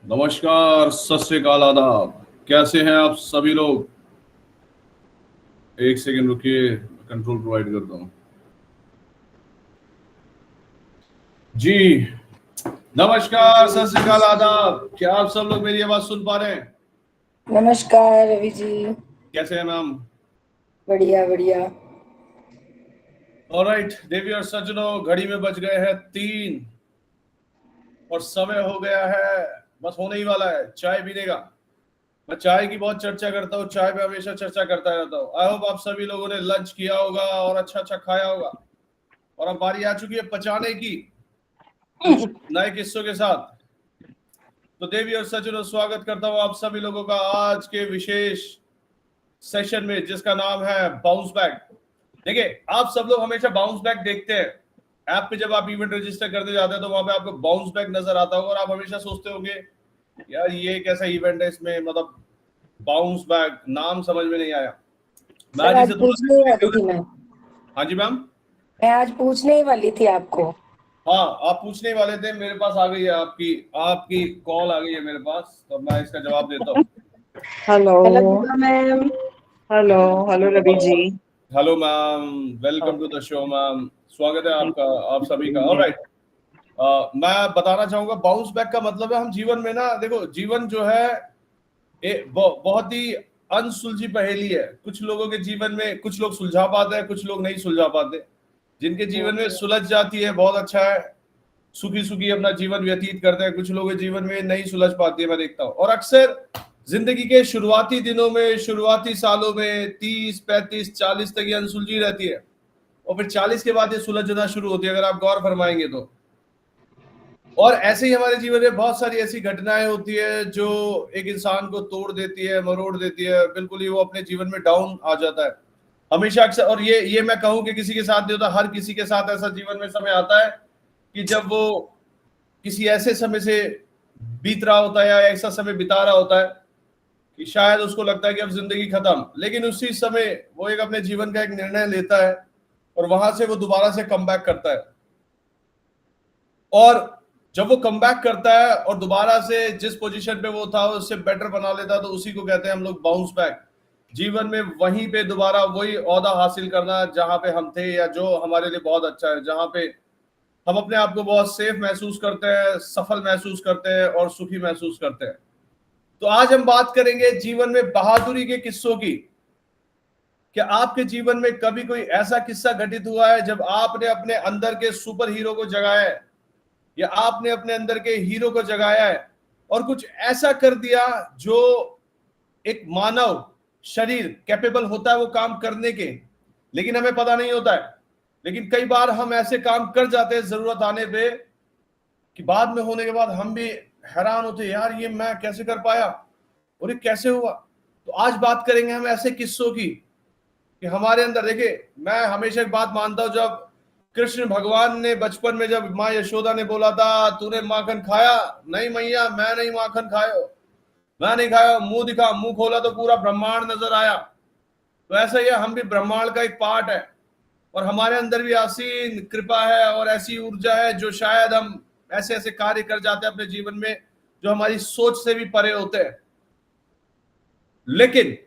नमस्कार, सत श्री अकाल, आदाब। कैसे हैं आप सभी लोग? एक सेकंड रुकिए, कंट्रोल प्रोवाइड करता हूँ। जी नमस्कार, सत श्री अकाल, आदाब। क्या आप सब लोग मेरी आवाज सुन पा रहे हैं? नमस्कार रवि जी। कैसे हैं मैम? बढ़िया बढ़िया। ऑलराइट देवी और सज्जनों, घड़ी में बज गए हैं 3 और समय हो गया है, बस होने ही वाला है चाय पीने का। मैं चाय की बहुत चर्चा करता हूँ, चाय पे हमेशा चर्चा करता रहता हूँ। आई होप आप सभी लोगों ने लंच किया होगा और अच्छा अच्छा खाया होगा, और अब बारी आ चुकी है पचाने की कुछ नए किस्सों के साथ। तो देवी और सज्जनों, स्वागत करता हूँ आप सभी लोगों का आज के विशेष सेशन में, जिसका नाम है बाउंस बैक। देखिए, आप सब लोग हमेशा बाउंस बैक देखते हैं ऐप पे। जब आप इवेंट रजिस्टर करते जाते हैं तो वहां पे आपको बाउंस बैक नजर आता होगा और आप हमेशा सोचते होंगे यार ये कैसा इवेंट है, इसमें मतलब बाउंस बैक नाम समझ में नहीं आया। मैं सर आज आज इसे थोड़ा पूछने ही वाली सा। थी मैं हाँ जी मैम। मैं आज पूछने ही वाली थी आपको। हाँ, आप पूछने ही वाले थे, मेरे पास आ गई है आपकी आपकी कॉल आ गई है मेरे पास, तो मैं इसका जवाब देता हूँ। Hello. Hello Geeta ma'am. Hello. Hello Ravi ji. Hello ma'am, welcome to the show ma'am. स्वागत है आपका, आप सभी का। ऑलराइट, मैं बताना चाहूंगा बाउंस बैक का मतलब है हम जीवन में ना, देखो जीवन जो है बहुत ही अनसुलझी पहेली है। कुछ लोगों के जीवन में कुछ लोग सुलझा पाते हैं, कुछ लोग नहीं सुलझा पाते। जिनके जीवन में सुलझ जाती है बहुत अच्छा है, सुखी सुखी अपना जीवन व्यतीत करते हैं। कुछ लोगों के जीवन में नहीं सुलझ पाती है, मैं देखता हूँ। और अक्सर जिंदगी के शुरुआती दिनों में, शुरुआती सालों में 30 35 40 तक ये अनसुलझी रहती है, और फिर 40 के बाद ये सुलझना शुरू होती है, अगर आप गौर फरमाएंगे तो। और ऐसे ही हमारे जीवन में बहुत सारी ऐसी घटनाएं होती है जो एक इंसान को तोड़ देती है, मरोड़ देती है, बिल्कुल ही वो अपने जीवन में डाउन आ जाता है हमेशा अक्सर। और ये मैं कहूं कि किसी के साथ नहीं होता, हर किसी के साथ ऐसा जीवन में समय आता है कि जब वो किसी ऐसे समय से बीत रहा होता है या ऐसा समय बिता रहा होता है कि शायद उसको लगता है कि अब जिंदगी खत्म, लेकिन उसी समय वो एक अपने जीवन का एक निर्णय लेता है और वहां से वो दोबारा से कम बैक करता है। और जब वो कम बैक करता है और दोबारा से जिस पोजीशन पे वो था उससे बेटर बना लेता है, तो उसी को कहते हैं हम लोग बाउंस बैक। जीवन में वहीं पे दोबारा वही ओहदा हासिल करना जहां पे हम थे, या जो हमारे लिए बहुत अच्छा है, जहां पे हम अपने आप को बहुत सेफ महसूस करते हैं, सफल महसूस करते हैं और सुखी महसूस करते हैं। तो आज हम बात करेंगे जीवन में बहादुरी के किस्सों की। क्या आपके जीवन में कभी कोई ऐसा किस्सा घटित हुआ है जब आपने अपने अंदर के सुपर हीरो को जगाया है, या आपने अपने अंदर के हीरो को जगाया है और कुछ ऐसा कर दिया जो एक मानव शरीर कैपेबल होता है वो काम करने के, लेकिन हमें पता नहीं होता है। लेकिन कई बार हम ऐसे काम कर जाते हैं जरूरत आने पे कि बाद में होने के बाद हम भी हैरान होते हैं, यार ये मैं कैसे कर पाया और ये कैसे हुआ। तो आज बात करेंगे हम ऐसे किस्सों की कि हमारे अंदर, देखिए मैं हमेशा एक बात मानता हूं, जब कृष्ण भगवान ने बचपन में जब माँ यशोदा ने बोला था तूने माखन खाया, नहीं मैया मैं नहीं माखन खायो, मैं नहीं खाया, मुंह दिखा, मुंह खोला तो पूरा ब्रह्मांड नजर आया। तो ऐसा ही है, हम भी ब्रह्मांड का एक पार्ट है और हमारे अंदर भी असीम कृपा है और ऐसी ऊर्जा है जो शायद हम ऐसे ऐसे कार्य कर जाते हैं अपने जीवन में जो हमारी सोच से भी परे होते हैं। लेकिन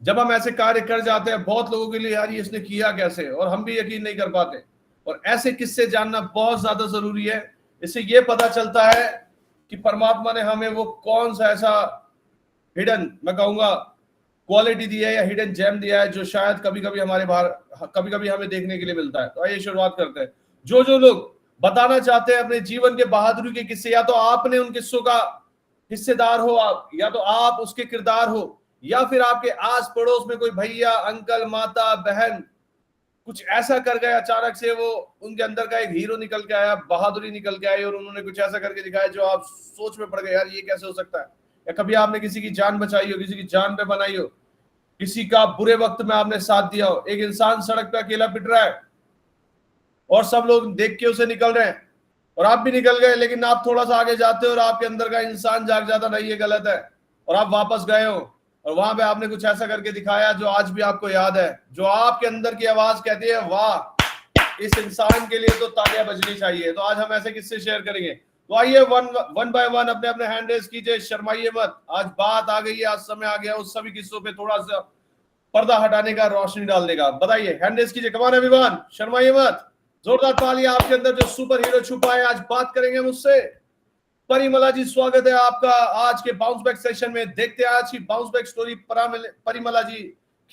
जब हम ऐसे कार्य कर जाते हैं, बहुत लोगों के लिए यार ये इसने किया कैसे, और हम भी यकीन नहीं कर पाते। और ऐसे किस्से जानना बहुत ज्यादा जरूरी है। इससे ये पता चलता है कि परमात्मा ने हमें वो कौन सा ऐसा हिडन, मैं कहूंगा क्वालिटी दी है या हिडन जेम दिया है जो शायद कभी कभी हमारे बाहर, कभी कभी हमें देखने के लिए मिलता है। तो आइए शुरुआत करते हैं। जो जो लोग बताना चाहते हैं अपने जीवन के बहादुरी के किस्से, या तो आपने उन किस्सों का हिस्सेदार हो आप, या तो आप उसके किरदार हो, या फिर आपके आस पड़ोस में कोई भैया, अंकल, माता, बहन कुछ ऐसा कर गए अचानक से, वो उनके अंदर का एक हीरो निकल के आया, बहादुरी निकल के आई और उन्होंने कुछ ऐसा करके दिखाया जो आप सोच में पड़ गए, यार ये कैसे हो सकता है। या कभी आपने किसी की जान बचाई हो, किसी की जान पे बनाई हो, किसी का बुरे वक्त में आपने साथ दिया हो। एक इंसान सड़क पे अकेला पिट रहा है और सब लोग देख के उसे निकल रहे हैं और आप भी निकल गए, लेकिन आप थोड़ा सा आगे जाते हो और आपके अंदर का इंसान जाग जाता, नहीं ये गलत है, और आप वापस गए हो और वहां पे आपने कुछ ऐसा करके दिखाया जो आज भी आपको याद है, जो आपके अंदर की आवाज कहती है वाह, इस इंसान के लिए तो तालियां बजनी चाहिए। तो आज हम ऐसे किस्से शेयर करेंगे। तो आइए वन बाय वन अपने अपने हैंड रेज कीजिए, शर्माइए मत। आज बात आ गई है, आज समय आ गया उस सभी किस्सों पे थोड़ा सा पर्दा हटाने का, रोशनी डालने का। बताइए, हैंड रेज कीजिए, कमान एवरीवन, शर्माइए मत। जोरदार तालियां आपके अंदर जो सुपर हीरो छुपा है। आज बात करेंगे मुझसे। परिमला जी, स्वागत है आपका आज के बाउंस बैक सेशन में। देखते हैं आज की bounce back story Parimala ji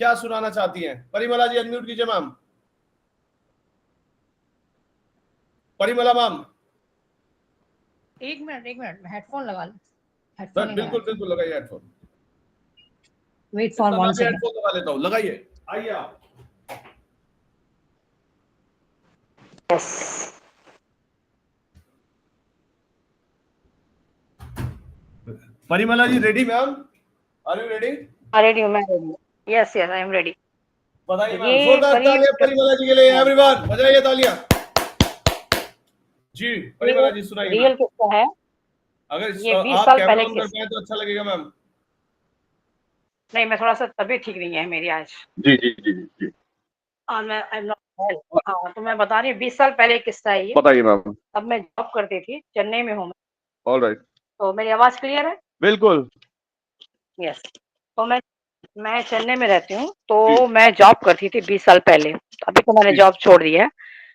क्या सुनाना चाहती हैं। परिमला जी अनम्यूट कीजिए मैम। परिमला मैम, एक मिनट हेडफोन लगा लो। हेडफोन नहीं बिल्कुल लगाया। बिल्कुल लगाइए हेडफोन। वेट फॉर मैं वन भी सेकंड। हेडफोन लगा लेता हूँ, लगाइए। आइए आप। Yes. Parimala ji ready ma'am? Are you ready? Ready हूँ मैं, ready. Yes yes, I am ready. बताइए मैम। ये जोरदार करीब तालियां परिमला जी के लिए, एवरीवन बजाइए तालियां। जी परिमला जी सुनाइए मैम। रियल किस्सा है। अगर ये 20 आप साल कैमरा पहले ऑन कर पाए तो अच्छा लगेगा मैम। नहीं, मैं थोड़ा सा तबीयत ठीक नहीं है मेरी आज। जी जी जी जी, और मैं आई एम नॉट वेल। हाँ, तो मैं बता रही हूँ, 20 साल पहले एक किस्सा है ये। बताइए मैम। अब मैं जॉब करती थी, चेन्नई में हूँ मैं। All right. तो मेरी आवाज क्लियर है? बिल्कुल। यस। तो मैं चेन्नई में रहती हूँ, तो मैं जॉब करती थी 20 साल पहले। अभी तो मैंने जी, जॉब छोड़ दी है।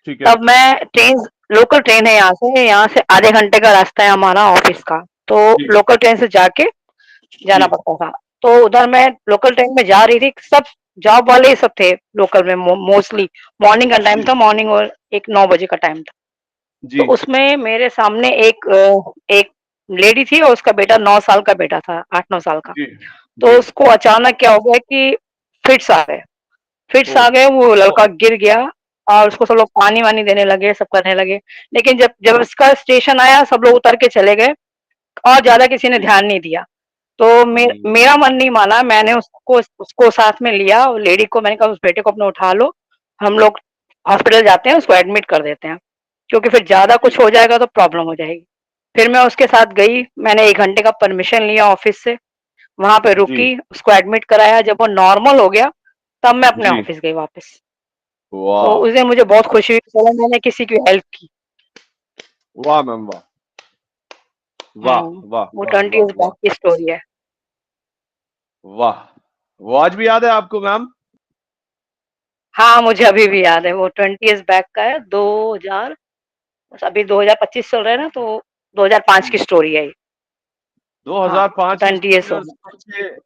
ठीक है। तब मैं लोकल ट्रेन है यहाँ से आधे घंटे का रास्ता है हमारा ऑफिस का। तो जी। लोकल ट्रेन से जाके जाना जी। पड़ता था। तो उधर मैं लोकल ट्रेन में जा रही थी, सब जॉब वाले ही सब थे लोकल में। मोस्टली मॉर्निंग का टाइम जी। था, मॉर्निंग और एक 9 बजे का टाइम था। जी तो उसमें मेरे सामने एक लेडी थी और उसका बेटा 9 साल का बेटा था, 8-9 साल का। जी तो जी। उसको अचानक क्या हो गया कि फिट्स आ गए। फिट्स ओ आ गए, वो लड़का गिर गया और उसको सब लोग पानी वानी देने लगे, सब करने लगे। लेकिन जब जब उसका स्टेशन आया, सब लोग उतर के चले गए और ज्यादा किसी ने ध्यान नहीं दिया। तो मेरा मन नहीं माना, मैंने उसको उसको साथ में लिया, लेडी को। मैंने कहा उस बेटे को अपने उठा लो, हम लोग हॉस्पिटल जाते हैं, उसको एडमिट कर देते हैं, क्योंकि फिर ज्यादा कुछ हो जाएगा तो प्रॉब्लम हो जाएगी। फिर मैं उसके साथ गई, मैंने 1 घंटे का परमिशन लिया ऑफिस से, वहां पे जी रुकी, उसको एडमिट कराया। जब वो नॉर्मल हो गया तब मैं अपने जी। ऑफिस गई वापस। तो वाह उस दिन मुझे बहुत खुशी हुई, चलो मैंने किसी की हेल्प की। वाह मैम, वाह वाह हम्म, वाह वो वाह 20 वाह इयर्स बैक वाह की स्टोरी है। वाह। वो आज भी याद है आपको मैम? हाँ, मुझे अभी भी याद है, वो 20 इयर्स बैक का है। 2000, अभी 2025 चल रहा है ना, तो 2005 की स्टोरी है ये। हाँ, 2005 की 20 इयर्स स्टोरी। हो और गए। सोचिए,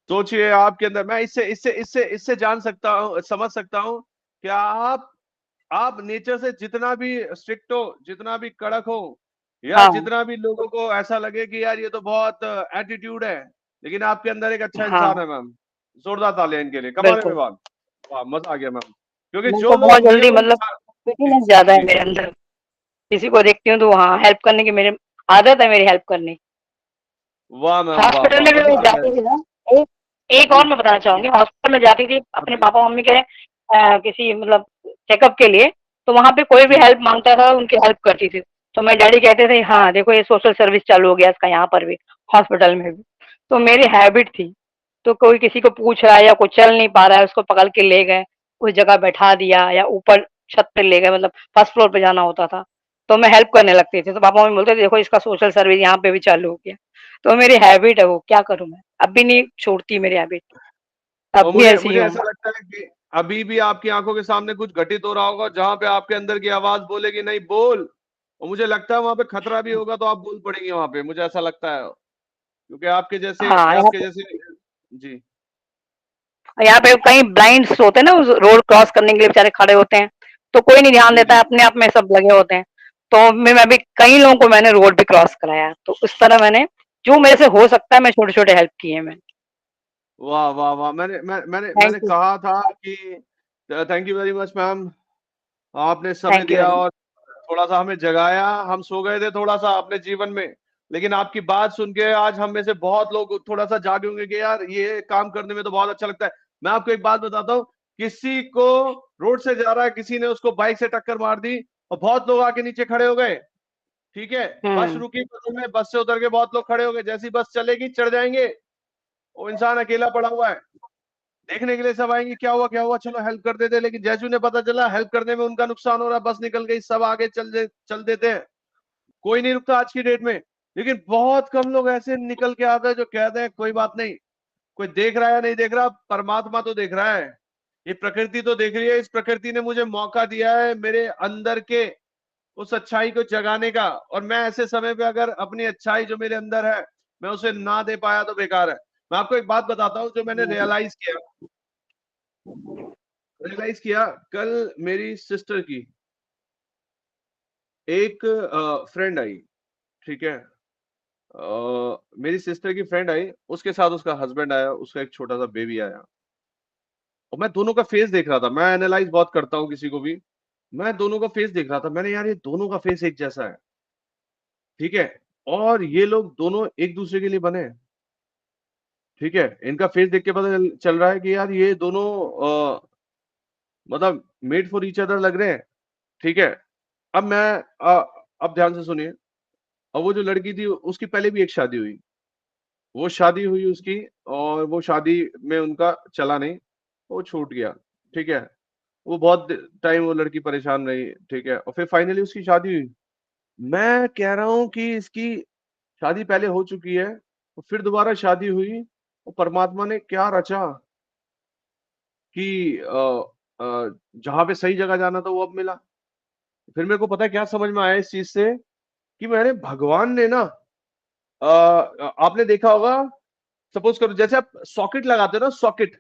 सोचिए आपके अंदर, मैं इससे इससे इससे इससे जान सकता हूँ, समझ सकता हूँ कि आप नेचर से जितना भी स्ट्रिक्ट हो, जितना भी कड़क हो, या हाँ जितना भी लोगों को ऐसा लगे कि यार ये तो बहुत एटीट्यूड है, लेकिन आपके अंदर एक अच्छा इंसान हाँ, है मैम। जोरदार तालियां इनके लिए, कमाल बिल्कुल। में बात। वाह, मजा आ गया मैम। क्योंकि मैं जो तो बहुत लोग जल्दी, नियमों मतलब जी फिटनेस ज्यादा है जी मेरे अंदर। किसी को देखती हूँ तो हाँ, हेल्प करने की मेरे आदत है, मेरी हेल्प करने की। वाह मैम, वाह हॉस्पिटल वाह, में भी मैं मजा आ गया। जाती थी ना। एक एक जी और मैं बताना चाहूंगी, हॉस्पिटल में जाती थी अपने बताइए। पापा मम्मी के किसी मतलब चेकअप के लिए। तो वहां पे कोई भी जी हेल्प मांगता था, उनकी हेल्प करती थी। तो मेरे डैडी कहते थे, हाँ देखो ये सोशल सर्विस चालू हो गया इसका, यहाँ पर भी, हॉस्पिटल में भी। तो मेरी हैबिट थी। तो कोई किसी को पूछ रहा है या कोई चल नहीं पा रहा है, उसको पकड़ के ले गए, उस जगह बैठा दिया, या ऊपर छत पे ले गए, मतलब फर्स्ट फ्लोर पे जाना होता था। तो मैं हेल्प करने लगती थी। तो पापा मम्मी बोलते थे, देखो इसका सोशल सर्विस यहाँ पे भी चालू हो गया। तो मेरी हैबिट है वो, क्या करूं मैं, अब भी नहीं छोड़ती मेरी हैबिट, अब और भी मुझे ऐसी ही मुझे हूँ। ऐसा लगता है कि अभी भी आपकी आंखों के सामने कुछ घटित हो रहा होगा, जहां पे आपके अंदर की आवाज बोलेगी नहीं बोल। और मुझे लगता है वहां पे खतरा भी होगा, तो आप बोल पड़ेंगे वहां पे, मुझे ऐसा लगता है। क्योंकि हाँ, आपके जैसे जी यहाँ पे कई ब्लाइंड्स होते हैं ना, उस रोड क्रॉस करने के लिए बेचारे खड़े होते हैं। तो कोई नहीं ध्यान जी देता जी है, अपने आप में सब लगे होते हैं। तो मैं भी कई लोगों को मैंने रोड भी क्रॉस कराया। तो उस तरह मैंने, जो मेरे से हो सकता है, मैं छोटे छोटे हेल्प किए मैंने। वाह वाह वाह। मैंने थैंक यू। कहा था कि thank you very much ma'am. आपने समय थैंक यू दिया वेरी मच। और थोड़ा सा हमें जगाया। हम सो गए थे थोड़ा सा अपने जीवन में, लेकिन आपकी बात सुन के आज हम में से बहुत लोग थोड़ा सा जागे होंगे कि यार ये काम करने में तो बहुत अच्छा लगता है। मैं आपको एक बात बताता हूँ, किसी को रोड से जा रहा है, किसी ने उसको बाइक से टक्कर मार दी और बहुत लोग आके नीचे खड़े हो गए। ठीक है, बस हम्म। रुकी, बस में बस से उतर के बहुत लोग खड़े हो गए, जैसी बस चलेगी चढ़ जाएंगे। वो इंसान अकेला पड़ा हुआ है, देखने के लिए सब आएंगे, क्या हुआ क्या हुआ, चलो हेल्प कर देते हैं। लेकिन जैसे उन्हें पता चला हेल्प करने में उनका नुकसान हो रहा है, बस निकल गई, सब आगे चल देते हैं। कोई नहीं रुकता आज की डेट में, लेकिन बहुत कम लोग ऐसे निकल के आते हैं जो कहते हैं कोई बात नहीं, कोई देख रहा है या नहीं देख रहा, परमात्मा तो देख रहा है, ये प्रकृति तो देख रही है, इस प्रकृति ने मुझे मौका दिया है मेरे अंदर के उस अच्छाई को जगाने का, और मैं ऐसे समय पे अगर अपनी अच्छाई जो मेरे अंदर है मैं उसे ना दे पाया तो बेकार है। मैं आपको एक बात बताता हूँ जो मैंने रियलाइज किया कल मेरी सिस्टर की एक फ्रेंड आई, ठीक है, मेरी सिस्टर की फ्रेंड आई, उसके साथ उसका हस्बैंड आया, उसका एक छोटा सा बेबी आया, और मैं दोनों का फेस देख रहा था, मैं एनालाइज बहुत करता हूँ किसी को भी, मैं दोनों का फेस देख रहा था, मैंने यार ये दोनों का फेस एक जैसा है, ठीक है, और ये लोग दोनों एक दूसरे के लिए बने हैं, ठीक है, इनका फेस देख के पता चल रहा है कि यार ये दोनों मतलब मेड फॉर ईच अदर लग रहे हैं, ठीक है। अब अब ध्यान से सुनिए, और वो जो लड़की थी उसकी पहले भी एक शादी हुई, वो शादी हुई उसकी, और वो शादी में उनका चला नहीं, वो छूट गया, ठीक है, वो बहुत टाइम वो लड़की परेशान रही, ठीक है, और फिर फाइनली उसकी शादी हुई। मैं कह रहा हूँ कि इसकी शादी पहले हो चुकी है, और फिर दोबारा शादी हुई, और परमात्मा ने क्या रचा कि जहां पे सही जगह जाना था वो अब मिला। फिर मेरे को पता है क्या समझ में आया इस चीज से, कि मैंने भगवान ने ना आपने देखा होगा, सपोज करो जैसे आप सॉकेट लगाते हो ना, सॉकेट,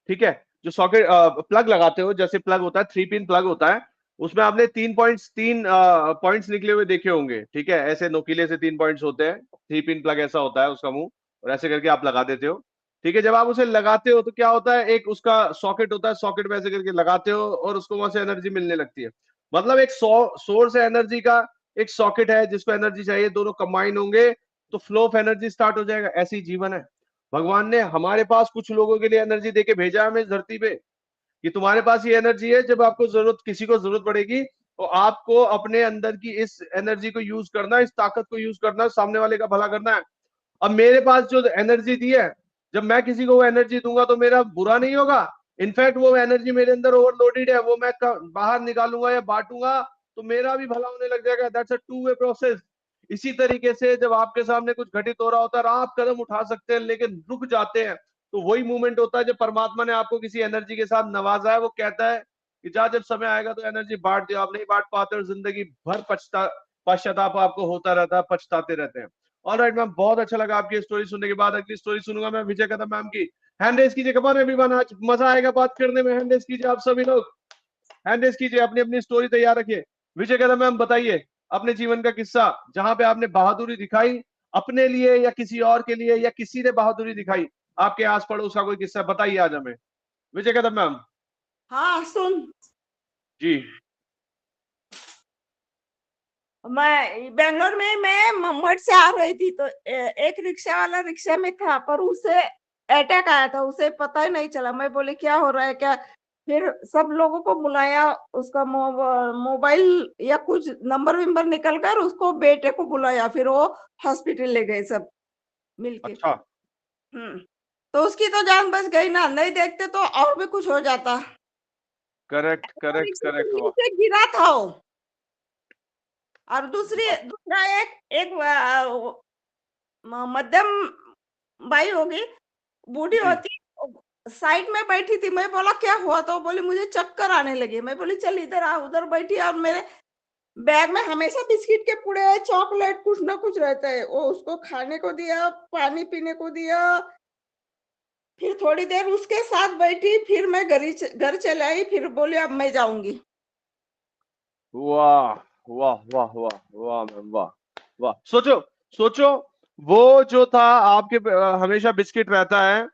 ठीक है, जो सॉकेट प्लग लगाते हो, जैसे प्लग होता है 3 पिन प्लग होता है, उसमें आपने 3 पॉइंट्स निकले हुए देखे होंगे, ठीक है, ऐसे नोकीले से 3 पॉइंट्स होते हैं, 3 पिन प्लग ऐसा होता है उसका मुंह, और ऐसे करके आप लगा देते हो, ठीक है, जब आप उसे लगाते हो तो क्या होता है, एक उसका सॉकेट होता है, सॉकेट में ऐसे करके लगाते हो और उसको वहां से एनर्जी मिलने लगती है, मतलब एक सोर्स है एनर्जी का, एक सॉकेट है जिसको एनर्जी चाहिए, दोनों कंबाइन होंगे तो फ्लो ऑफ एनर्जी स्टार्ट हो जाएगा। ऐसी जीवन है, भगवान ने हमारे पास कुछ लोगों के लिए एनर्जी देके भेजा है हमें इस धरती पे, कि तुम्हारे पास ये एनर्जी है, जब आपको जरूरत, किसी को जरूरत पड़ेगी तो आपको अपने अंदर की इस एनर्जी को यूज करना है, इस ताकत को यूज करना है, सामने वाले का भला करना है। अब मेरे पास जो एनर्जी दी है, जब मैं किसी को वो एनर्जी दूंगा तो मेरा बुरा नहीं होगा, इनफैक्ट वो एनर्जी मेरे अंदर ओवरलोडेड है, वो मैं बाहर निकालूंगा या बांटूंगा तो मेरा भी भला होने लग जाएगा। That's a two way process. इसी तरीके से जब आपके सामने कुछ घटित हो रहा होता है, आप कदम उठा सकते हैं लेकिन रुक जाते हैं, तो वही मूवमेंट होता है जब परमात्मा ने आपको किसी एनर्जी के साथ नवाजा है। वो कहता है कि जा, जब समय आएगा तो एनर्जी बांट दियो, आप नहीं बांट पाते और जिंदगी भर पश्चाताप आपको होता रहता है, पछताते रहते हैं। ऑलराइट मैम, बहुत अच्छा लगा आपकी स्टोरी सुनने के बाद। अगली स्टोरी सुनूंगा मैं विजय कदम मैम की। हैंड रेज कीजिए, कमान एवरीवन, आज मजा आएगा बात करने में। हैंड रेज कीजिए आप सभी लोग, हैंड रेज कीजिए, अपनी अपनी स्टोरी तैयार रखिए। विजय कदम मैम बताइए अपने जीवन का किस्सा जहां पे आपने बहादुरी दिखाई, अपने लिए या किसी और के लिए, या किसी ने बहादुरी दिखाई, आपके आस पड़ोस का कोई किस्सा बताइए आज हमें। विजय कदम मैम। हाँ सुन, जी। मैं बेंगलोर में मैं मुंबई से आ रही थी, तो एक रिक्शा वाला रिक्शा में था, पर उसे अटैक आया था, उसे पता ही नहीं चला। मैं बोले क्या हो रहा है क्या, फिर सब लोगों को बुलाया, उसका मोबाइल या कुछ नंबर विंबर निकल कर उसको बेटे को बुलाया, फिर वो हॉस्पिटल ले गए सब मिलके। अच्छा। तो उसकी तो जान बच गई ना, नहीं देखते तो और भी कुछ हो जाता। Correct correct correct. नीचे गिरा था वो। और दूसरा एक मध्यम बाई होगी, बूढ़ी जी। होती, साइड में बैठी थी। मैं बोला क्या हुआ, तो बोली मुझे चक्कर आने लगे। मैं बोली चल इधर आ, उधर बैठी, और मेरे बैग में हमेशा बिस्किट के पुड़े, चॉकलेट, कुछ ना कुछ रहता है। वो उसको खाने को दिया, पानी पीने को दिया, फिर थोड़ी देर उसके साथ बैठी, फिर मैं घर चले आई, फिर बोली अब मैं जाऊंगी। वाह वाह वाह वाह वाह मैम, वाह वाह। सोचो सोचो, वो जो था आपके हमेशा बिस्किट रहता है,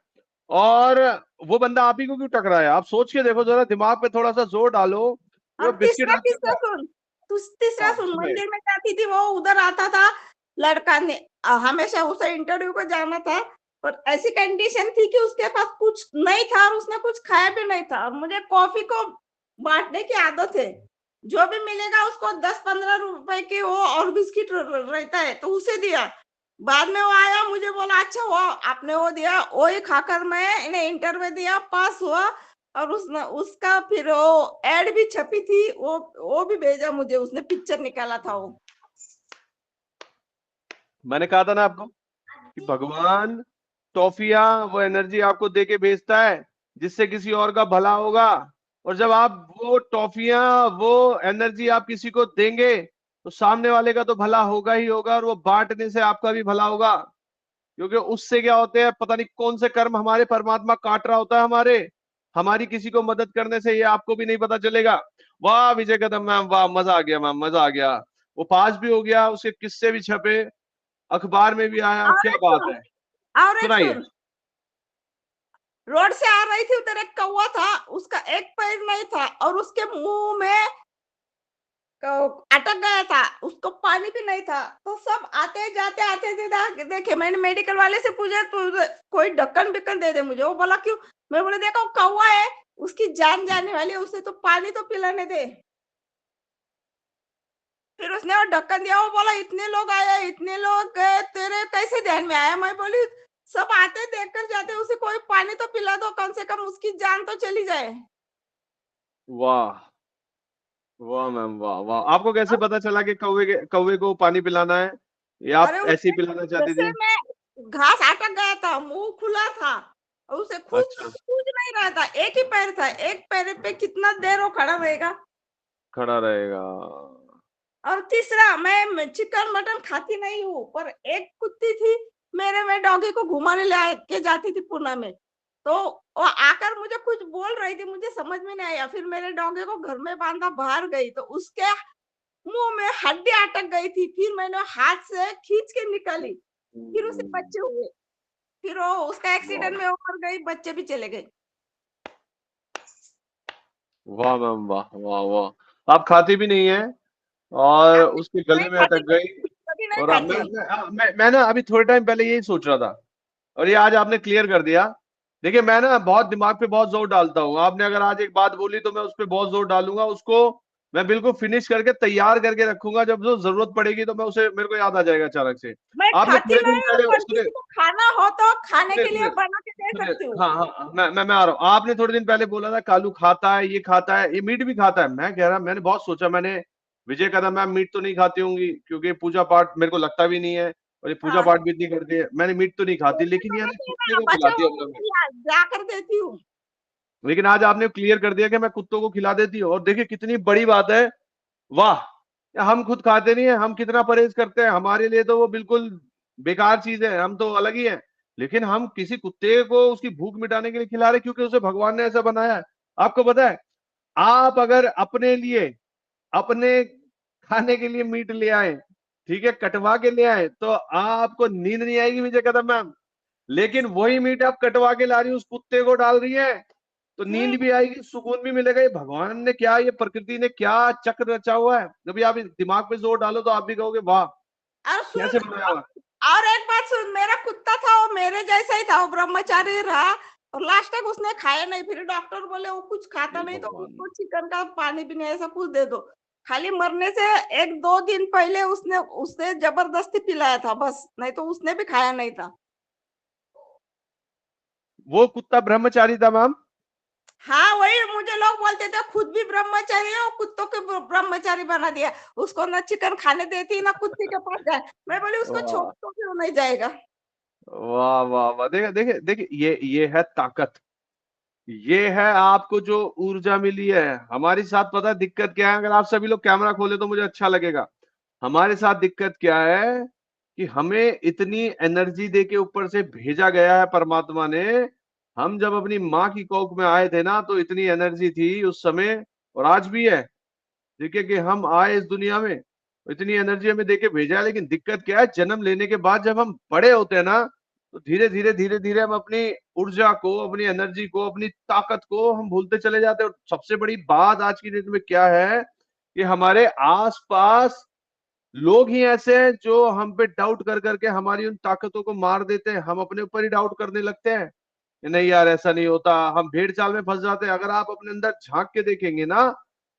और वो बंदा आप ही को क्यों टकराया? आप सोच के देखो जरा, दिमाग पे थोड़ा सा जोर डालो। वो अब बिस्किट तीसरा आपके किस्सा सुन, तीसरा हाँ सुन। सुने। मंदिर में जाती थी वो, उधर आता था लड़का ने, हमेशा उसे इंटरव्यू को जाना था, पर ऐसी कंडीशन थी कि उसके पास कुछ नहीं था और उसने कुछ खाया भी नहीं था। और मुझे कॉफी को बांटने की आदत है, जो भी मिलेगा उसको 10-15 रुपए की वो और बिस्किट रहता है, तो उसे दिया। बाद में वो आया, मुझे बोला अच्छा वो आपने वो दिया, वो ही खाकर मैं इन्हें इंटरव्यू दिया, पास हुआ। और उसका फिर वो एड भी छपी थी, वो भी भेजा मुझे, उसने पिक्चर निकाला था वो। मैंने कहा था ना आपको कि भगवान टॉफियां वो एनर्जी आपको दे के भेजता है जिससे किसी और का भला होगा। और जब आप वो टॉफियां वो एनर्जी आप किसी को देंगे तो सामने वाले का तो भला होगा ही होगा, और वो बांटने से आपका भी भला होगा। क्योंकि उससे क्या होते हैं, पता नहीं कौन से कर्म हमारे परमात्मा काट रहा होता है हमारी किसी को मदद करने से, ये आपको भी नहीं पता चलेगा। वाह विजय कदम मैम, वाह मजा आ गया मैम, मजा आ गया। वो पास भी हो गया, उसके किस्से भी छपे, अखबार में भी आया, और क्या एक बात सुन, है। और एक सुनाइए। सुन, रोड से आ रही थी उधर एक कौवा था, उसका एक पैर नहीं था और उसके मुंह में अटक गया था, उसको पानी भी नहीं था। तो सब आते जाते देखे, मैंने मेडिकल वाले से पूछा तो कोई ढक्कन बिक्कन दे दे मुझे। वो बोला क्यों? मैं बोले देखो कौवा है, उसकी जान जाने वाली है, उसे तो पानी तो पिलाने दे। फिर उसने वो ढक्कन दिया, वो बोला इतने लोग आए, इतने लोग गए, तेरे कैसे ध्यान में आया? मैं बोली सब आते देख कर जाते, उसे कोई पानी तो पिला दो, कम से कम उसकी जान तो चली जाए। वाह वाह मैम, वाह वाह। आपको कैसे पता चला कि कौवे को पानी पिलाना है, या आप अरे ऐसे ही उसके पिलाना चाहती जैसे थी? में घास अटक गया था, मुंह खुला था और उसे खुद अच्छा, सूझ नहीं रहा था। एक ही पैर था, एक पैर पे कितना देर वो खड़ा रहेगा? खड़ा रहेगा। और तीसरा, मैं चिकन मटन खाती नहीं हूँ, पर एक कुत्ती थी मेरे, मैं डॉगी को घुमाने ले के जाती थी पूना में, तो वो आकर मुझे कुछ बोल रही थी, मुझे समझ में नहीं आया। फिर मेरे डॉगी को घर में बांधा, बाहर गई तो उसके मुंह में हड्डी अटक गई थी, फिर मैंने हाथ से खींच के निकाली, फिर उसे बच्चे हुए, फिर वो उसका वाह एक्सीडेंट में वो मर गई, बच्चे भी चले गए। वाह मैम, वाह वाह वाह। आप खाती भी नहीं है और अब उसके नहीं गले में खाती, अटक गई। कभी नहीं और खाती हूँ। मैं ना अभी थोड़े टाइम पहले यही सोच रहा था, और ये आज आपने क्लियर कर दिया। देखिए मैं ना बहुत दिमाग पे बहुत जोर डालता हूँ, आपने अगर आज एक बात बोली तो मैं उस पर बहुत जोर डालूंगा, उसको मैं बिल्कुल फिनिश करके तैयार करके रखूंगा, जब जो जरूरत पड़ेगी तो मैं उसे, मेरे को याद आ जाएगा अचानक से। मैं आपने खाती थोड़े दिन नहीं हूँ, पहले पर सुने किसी को खाना हो तो खाने सुने के लिए सुने बना के दे सुने, सकती हूँ। हाँ हाँ, मैं आ रहा हूँ। आपने थोड़े दिन पहले बोला था कालू खाता है, ये खाता है, ये मीट भी खाता है। मैं कह रहा, मैंने बहुत सोचा, मैंने विजय कदम मैम मीट तो नहीं खाती होंगी क्योंकि पूजा पाठ मेरे को लगता भी नहीं है, और ये पूजा हाँ, पाठ भी इतनी करती है, मैंने मीट तो नहीं खाती, देती लेकिन तो ये ना नहीं है कुत्ते ना, को बचे खिलाती है हम हुए लोग। को जाकर देती हूँ। लेकिन आज आपने क्लियर कर दिया कि मैं कुत्तों को खिला देती हूँ, और देखिए कितनी बड़ी बात है। वाह, हम खुद खाते नहीं है, हम कितना परहेज करते हैं, हमारे लिए तो वो बिल्कुल बेकार चीज है, हम तो अलग ही है। लेकिन हम किसी कुत्ते को उसकी भूख मिटाने के लिए खिला रहे क्योंकि उसे भगवान ने ऐसा बनाया है। आपको पता है, आप अगर अपने लिए, अपने खाने के लिए मीट ले आए, ठीक है, कटवा के ले आए, तो आपको नींद नहीं आएगी विजय कदम मैम। लेकिन वही मीट आप कटवा के ला रही है, उस कुत्ते को डाल रही है, तो नींद भी आएगी, सुकून भी मिलेगा। ये भगवान ने क्या, ये प्रकृति ने क्या चक्र रचा हुआ है। कभी आप इस दिमाग पे जोर डालो तो आप भी कहोगे वाह, और सुन, कैसे बनाया हुआ है। और एक बात सुन, मेरा कुत्ता था, वो मेरे जैसा ही था, वो ब्रह्मचारी रहा और लास्ट तक उसने खाया नहीं। फिर डॉक्टर बोले वो कुछ खाता हे नहीं, तो भगवान। उसको चिकन का पानी भी नहीं, ऐसा कुछ दे दो। खाली मरने से एक दो दिन पहले उसने उसने जबरदस्ती पिलाया था बस, नहीं तो उसने भी खाया नहीं था। वो कुत्ता ब्रह्मचारी था मैम? हाँ, वही मुझे लोग बोलते थे, खुद भी ब्रह्मचारी है और कुत्तों के ब्रह्मचारी बना दिया। उसको ना चिकन खाने देती, ना कुत्ते के पास जाए। मैं बोली उसको छोड़ वाह तो क्यों नहीं जाएगा। वाह वाह वाह। देखिए देखिए देखिए, ये है ताकत, ये है आपको जो ऊर्जा मिली है। हमारे साथ पता है दिक्कत क्या है, अगर आप सभी लोग कैमरा खोले तो मुझे अच्छा लगेगा। हमारे साथ दिक्कत क्या है कि हमें इतनी एनर्जी दे के ऊपर से भेजा गया है परमात्मा ने। हम जब अपनी माँ की कोख में आए थे ना, तो इतनी एनर्जी थी उस समय, और आज भी है। देखिए कि हम आए इस दुनिया में, इतनी एनर्जी हमें देके भेजा है, लेकिन दिक्कत क्या है, जन्म लेने के बाद जब हम बड़े होते हैं ना, तो धीरे धीरे हम अपनी ऊर्जा को, अपनी एनर्जी को, अपनी ताकत को हम भूलते चले जाते हैं। और सबसे बड़ी बात आज की डेट में क्या है कि हमारे आसपास लोग ही ऐसे हैं जो हम पे डाउट कर करके हमारी उन ताकतों को मार देते हैं। हम अपने ऊपर ही डाउट करने लगते हैं कि नहीं यार ऐसा नहीं होता, हम भेड़ चाल में फंस जाते हैं। अगर आप अपने अंदर झांक के देखेंगे ना,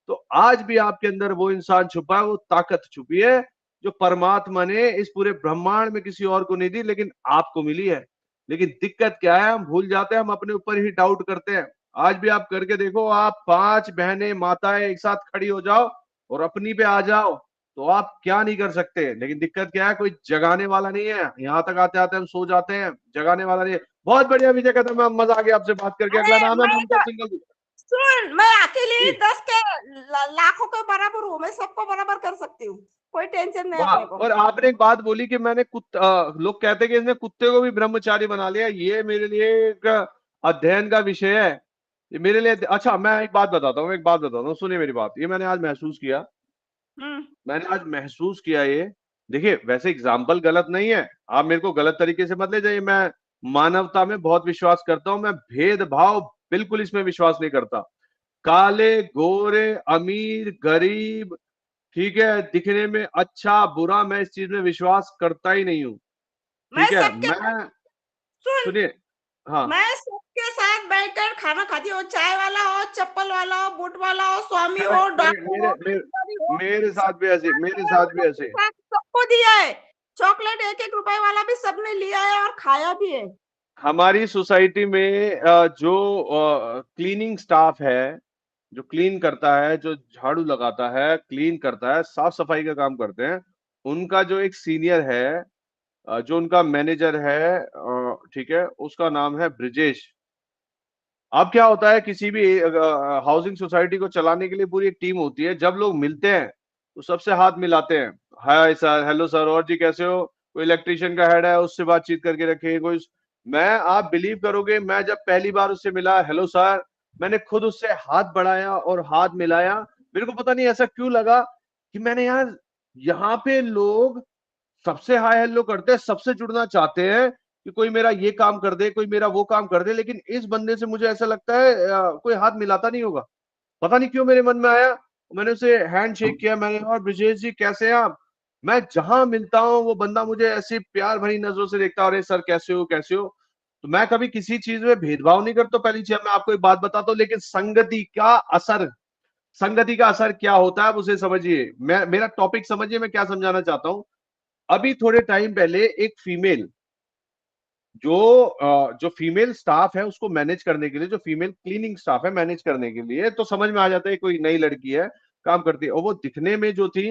तो आज भी आपके अंदर वो इंसान छुपा है, वो ताकत छुपी है, जो परमात्मा ने इस पूरे ब्रह्मांड में किसी और को नहीं दी, लेकिन आपको मिली है। लेकिन दिक्कत क्या है, हम भूल जाते हैं, हम अपने ऊपर ही डाउट करते हैं। आज भी आप करके देखो, आप 5 बहनें माताएं एक साथ खड़ी हो जाओ और अपनी पे आ जाओ, तो आप क्या नहीं कर सकते। लेकिन दिक्कत क्या है, कोई जगाने वाला नहीं है। यहाँ तक आते आते हम सो जाते हैं, जगाने वाला नहीं है। बहुत बढ़िया विजय कदम, मजा आ गया आपसे बात करके। अगला अरे नाम है मैं ममता तो सिंघल। सुन, मैं अकेले ही जी, 10 के लाखों के बराबर हूँ, मैं सबको बराबर कर सकती हूँ, कोई टेंशन नहीं वाह। अपने को। और आपने एक बात बोली कि मैंने लोग कहते हैं कि इसने कुत्ते को भी ब्रह्मचारी बना लिया। ये मेरे लिए एक अध्ययन का विषय है। ये मेरे लिए अच्छा, मैं एक बात बताता हूँ, सुनिए मेरी बात। ये मैंने आज महसूस किया, हम्म। ये। देखिए, वैसे एग्जाम्पल गलत नहीं है, आप मेरे को गलत तरीके से मत ले जाइए। मैं मानवता में बहुत विश्वास करता हूं, मैं भेदभाव बिल्कुल इसमें विश्वास नहीं करता। काले गोरे, अमीर गरीब, ठीक है, दिखने में अच्छा बुरा, मैं इस चीज में विश्वास करता ही नहीं हूं। मैं ठीक है, सबके मैं सुन, सुनिए, हाँ, मैं सबके साथ बैठकर खाना खाती हूँ, चाय वाला हो, चप्पल वाला हो, बूट वाला हो, स्वामी हो, करेक्ट करेक्ट, डॉक्टर हो, व्यापारी हो, मेरे साथ भी ऐसे, सबके मेरे साथ साथ भी गया, ऐसे। सबके साथ सबको दिया है। चॉकलेट 1-1 रुपए वाला भी सबने लिया है और खाया भी है। हमारी सोसाइटी में जो क्लीनिंग स्टाफ है, जो क्लीन करता है, जो झाड़ू लगाता है, क्लीन करता है, साफ सफाई का काम करते हैं, उनका जो एक सीनियर है, जो उनका मैनेजर है, ठीक है, उसका नाम है ब्रिजेश। अब क्या होता है, किसी भी हाउसिंग सोसाइटी को चलाने के लिए पूरी एक टीम होती है। जब लोग मिलते हैं तो सबसे हाथ मिलाते हैं, हाय सर, हेलो सर, और जी कैसे हो। कोई इलेक्ट्रिशियन का हेड है, उससे बातचीत करके रखेंगे। कोई, मैं, आप बिलीव करोगे, मैं जब पहली बार उससे मिला, हेलो सर, मैंने खुद उससे हाथ बढ़ाया और हाथ मिलाया। मेरे को पता नहीं ऐसा क्यों लगा कि मैंने, यार, यहाँ पे लोग सबसे हाय हेलो करते हैं, सबसे जुड़ना चाहते हैं कि कोई मेरा ये काम कर दे, कोई मेरा वो काम कर दे। लेकिन इस बंदे से मुझे ऐसा लगता है कोई हाथ मिलाता नहीं होगा। पता नहीं क्यों मेरे मन में आया। मैंने उसे हैंड शेक किया, मैंने, और ब्रिजेश जी कैसे हैं आप। मैं जहां मिलता हूं वो बंदा मुझे ऐसी प्यार भरी नजरों से देखता है, अरे सर कैसे हो, कैसे हो। तो मैं कभी किसी चीज में भेदभाव नहीं करता। पहली चीज मैं आपको एक बात बताता हूँ, लेकिन संगति का असर क्या होता है आप उसे समझिए। मैं, मेरा टॉपिक समझिए, मैं क्या समझाना चाहता हूँ। अभी थोड़े टाइम पहले एक फीमेल, जो फीमेल स्टाफ है उसको मैनेज करने के लिए, जो फीमेल क्लीनिंग स्टाफ है मैनेज करने के लिए, तो समझ में आ जाता है कोई नई लड़की है, काम करती है। और वो दिखने में जो थी,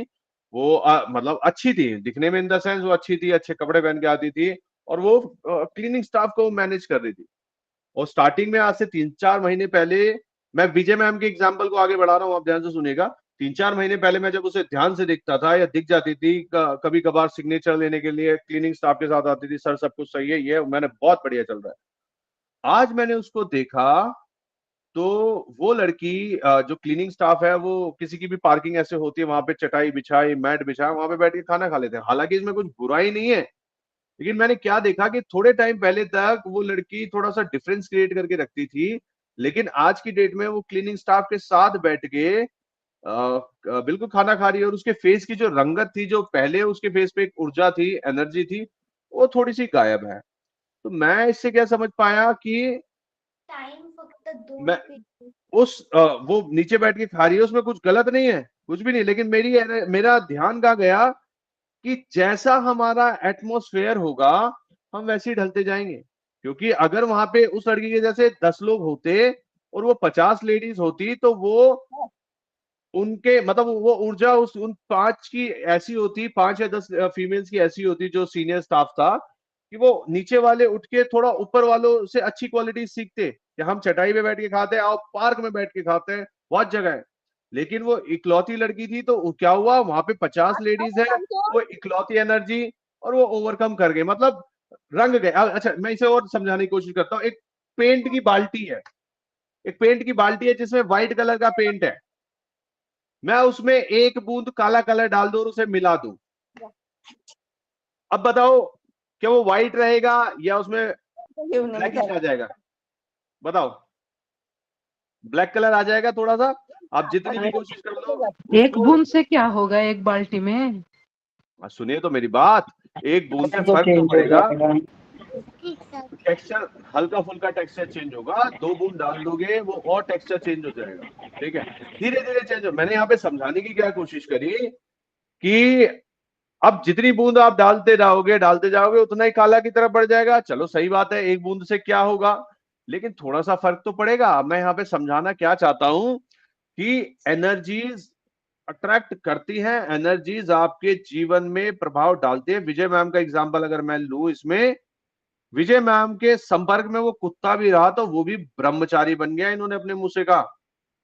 वो मतलब अच्छी थी दिखने में, इन द सेंस वो अच्छी थी, अच्छे कपड़े पहन के आती थी, और वो क्लीनिंग स्टाफ को मैनेज कर रही थी। और स्टार्टिंग में, आज से 3-4 महीने पहले, मैं विजय मैम के एग्जाम्पल को आगे बढ़ा रहा हूं, आप ध्यान से सुनिएगा। 3-4 महीने पहले मैं जब उसे ध्यान से देखता था या दिख जाती थी, कभी कभार सिग्नेचर लेने के लिए क्लीनिंग स्टाफ के साथ आती थी, सर सब कुछ सही है, ये मैंने बहुत बढ़िया चल रहा है। आज मैंने उसको देखा तो वो लड़की, जो क्लीनिंग स्टाफ है, वो किसी की भी पार्किंग ऐसे होती है, वहां पे चटाई बिछाई, मैट बिछाया, वहां पे बैठ के खाना खा लेते हैं। हालांकि इसमें कुछ बुराई नहीं है, लेकिन मैंने क्या देखा कि थोड़े टाइम पहले तक वो लड़की थोड़ा सा डिफरेंस क्रिएट करके रखती थी, लेकिन आज की डेट में वो क्लीनिंग स्टाफ के साथ बैठ के बिल्कुल खाना खा रही है। और उसके फेस की जो रंगत थी, जो पहले उसके फेस पे एक ऊर्जा थी, एनर्जी थी, वो थोड़ी सी गायब है। तो मैं इससे क्या समझ पाया कि मैं वो नीचे बैठ के खा रही है, उसमें कुछ गलत नहीं है, कुछ भी नहीं। लेकिन मेरा ध्यान कहाँ गया कि जैसा हमारा एटमॉस्फेयर होगा, हम वैसे ही ढलते जाएंगे। क्योंकि अगर वहां पे उस लड़की के जैसे 10 लोग होते और वो 50 लेडीज होती, तो वो, उनके मतलब वो ऊर्जा उन 5 की ऐसी होती, 5 या 10 फीमेल्स की ऐसी होती, जो सीनियर स्टाफ था, कि वो नीचे वाले उठ के थोड़ा ऊपर वालों से अच्छी क्वालिटी सीखते कि हम चटाई पे बैठ के खाते हैं, आप पार्क में बैठ के खाते हैं, बहुत जगह है। लेकिन वो इकलौती लड़की थी, तो क्या हुआ, वहां पे 50 लेडीज है, वो इकलौती एनर्जी, और वो ओवरकम कर गए, मतलब रंग गए। अच्छा, मैं इसे और समझाने की कोशिश करता हूँ। एक पेंट की बाल्टी है, जिसमें व्हाइट कलर का पेंट है। मैं उसमें एक बूंद काला कलर डाल दूं और उसे मिला दूं, अब बताओ, क्या वो व्हाइट रहेगा या उसमें ब्लैकिश आ जाएगा। बताओ, ब्लैक कलर आ जाएगा थोड़ा सा, आप जितनी भी कोशिश कर लो एक उसको। बूंद से क्या होगा एक बाल्टी में? सुनिए तो मेरी बात, एक बूंद से फर्क तो पड़ेगा, टेक्सचर हल्का फुल्का टेक्सचर चेंज होगा। 2 बूंद डाल दोगे वो और टेक्सचर चेंज हो जाएगा, ठीक है, धीरे धीरे चेंज हो। मैंने यहाँ पे समझाने की क्या कोशिश करी कि अब जितनी बूंद आप डालते जाओगे उतना ही काला की तरफ बढ़ जाएगा। चलो सही बात है, एक बूंद से क्या होगा, लेकिन थोड़ा सा फर्क तो पड़ेगा। मैं यहाँ पे समझाना क्या चाहता हूं कि एनर्जीज अट्रैक्ट करती हैं, एनर्जीज आपके जीवन में प्रभाव डालती है। विजय मैम का एग्जांपल अगर मैं लूं, इसमें विजय मैम के संपर्क में वो कुत्ता भी रहा तो वो भी ब्रह्मचारी बन गया, इन्होंने अपने मुंह से कहा।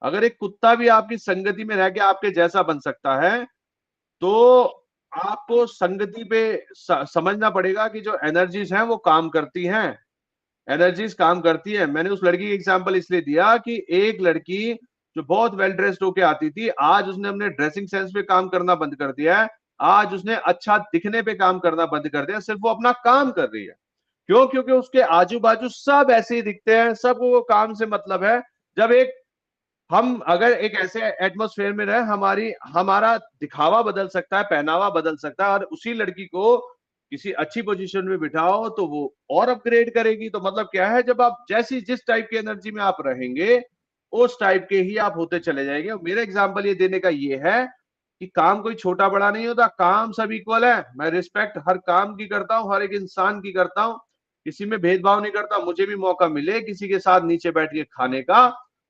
अगर एक कुत्ता भी आपकी संगति में रह के आपके जैसा बन सकता है, तो आपको संगति पे समझना पड़ेगा कि जो एनर्जीज हैं वो काम करती हैं, एनर्जीज काम करती है। मैंने उस लड़की की एग्जांपल इसलिए दिया कि एक लड़की जो बहुत वेल ड्रेस्ड होके आती थी, आज उसने अपने ड्रेसिंग सेंस पे काम करना बंद कर दिया है, आज उसने अच्छा दिखने पे काम करना बंद कर दिया, सिर्फ वो अपना काम कर रही है। क्यों? क्योंकि उसके आजू बाजू सब ऐसे ही दिखते हैं, सबको वो काम से मतलब है। जब एक हम अगर एक ऐसे एटमॉस्फेयर में रहे, हमारा दिखावा बदल सकता है, पहनावा बदल सकता है, और उसी लड़की को किसी अच्छी पोजीशन में बिठाओ तो वो और अपग्रेड करेगी। तो मतलब क्या है, जब आप जैसी जिस टाइप की एनर्जी में आप रहेंगे उस टाइप के ही आप होते चले जाएंगे। और मेरा एग्जांपल ये देने का ये है कि काम कोई छोटा बड़ा नहीं होता, काम सब इक्वल है। मैं रिस्पेक्ट हर काम की करता हूँ, हर एक इंसान की करता हूँ, किसी में भेदभाव नहीं करता। मुझे भी मौका मिले किसी के साथ नीचे बैठ के खाने का,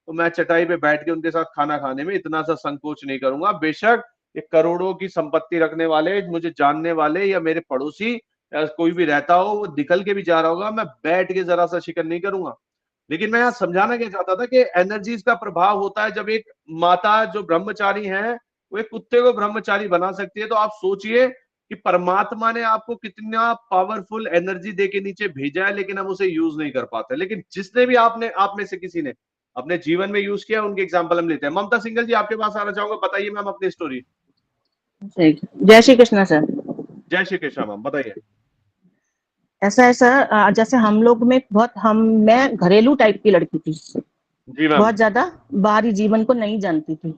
तो मैं चटाई पे बैठ के उनके साथ खाना खाने में इतना सा संकोच नहीं करूंगा। बेशक ये करोड़ों की संपत्ति रखने वाले, मुझे जानने वाले या मेरे पड़ोसी या कोई भी रहता हो, वो निकल के भी जा रहा होगा, मैं बैठ के जरा सा शिकन नहीं करूंगा। लेकिन मैं यहाँ समझाना क्या चाहता था कि एनर्जीज का प्रभाव होता है। जब एक माता जो ब्रह्मचारी है वो एक कुत्ते को ब्रह्मचारी बना सकती है, तो आप सोचिए कि परमात्मा ने आपको कितना पावरफुल एनर्जी दे के नीचे भेजा है, लेकिन हम उसे यूज नहीं कर पाते। लेकिन जिसने भी आप में से किसी ने अपने जीवन में यूज किया, उनके एग्जाम्पल हम लेते हैं। ममता सिंगल जी, आपके पास आना चाहूंगा, बताइए मैम अपनी स्टोरी। जय श्री कृष्ण सर। जय श्री कृष्ण मैम, बताइए। ऐसा है सर, जैसे हम लोग में मैं घरेलू टाइप की लड़की थी, जी मैम। बहुत ज्यादा बाहरी जीवन को नहीं जानती थी।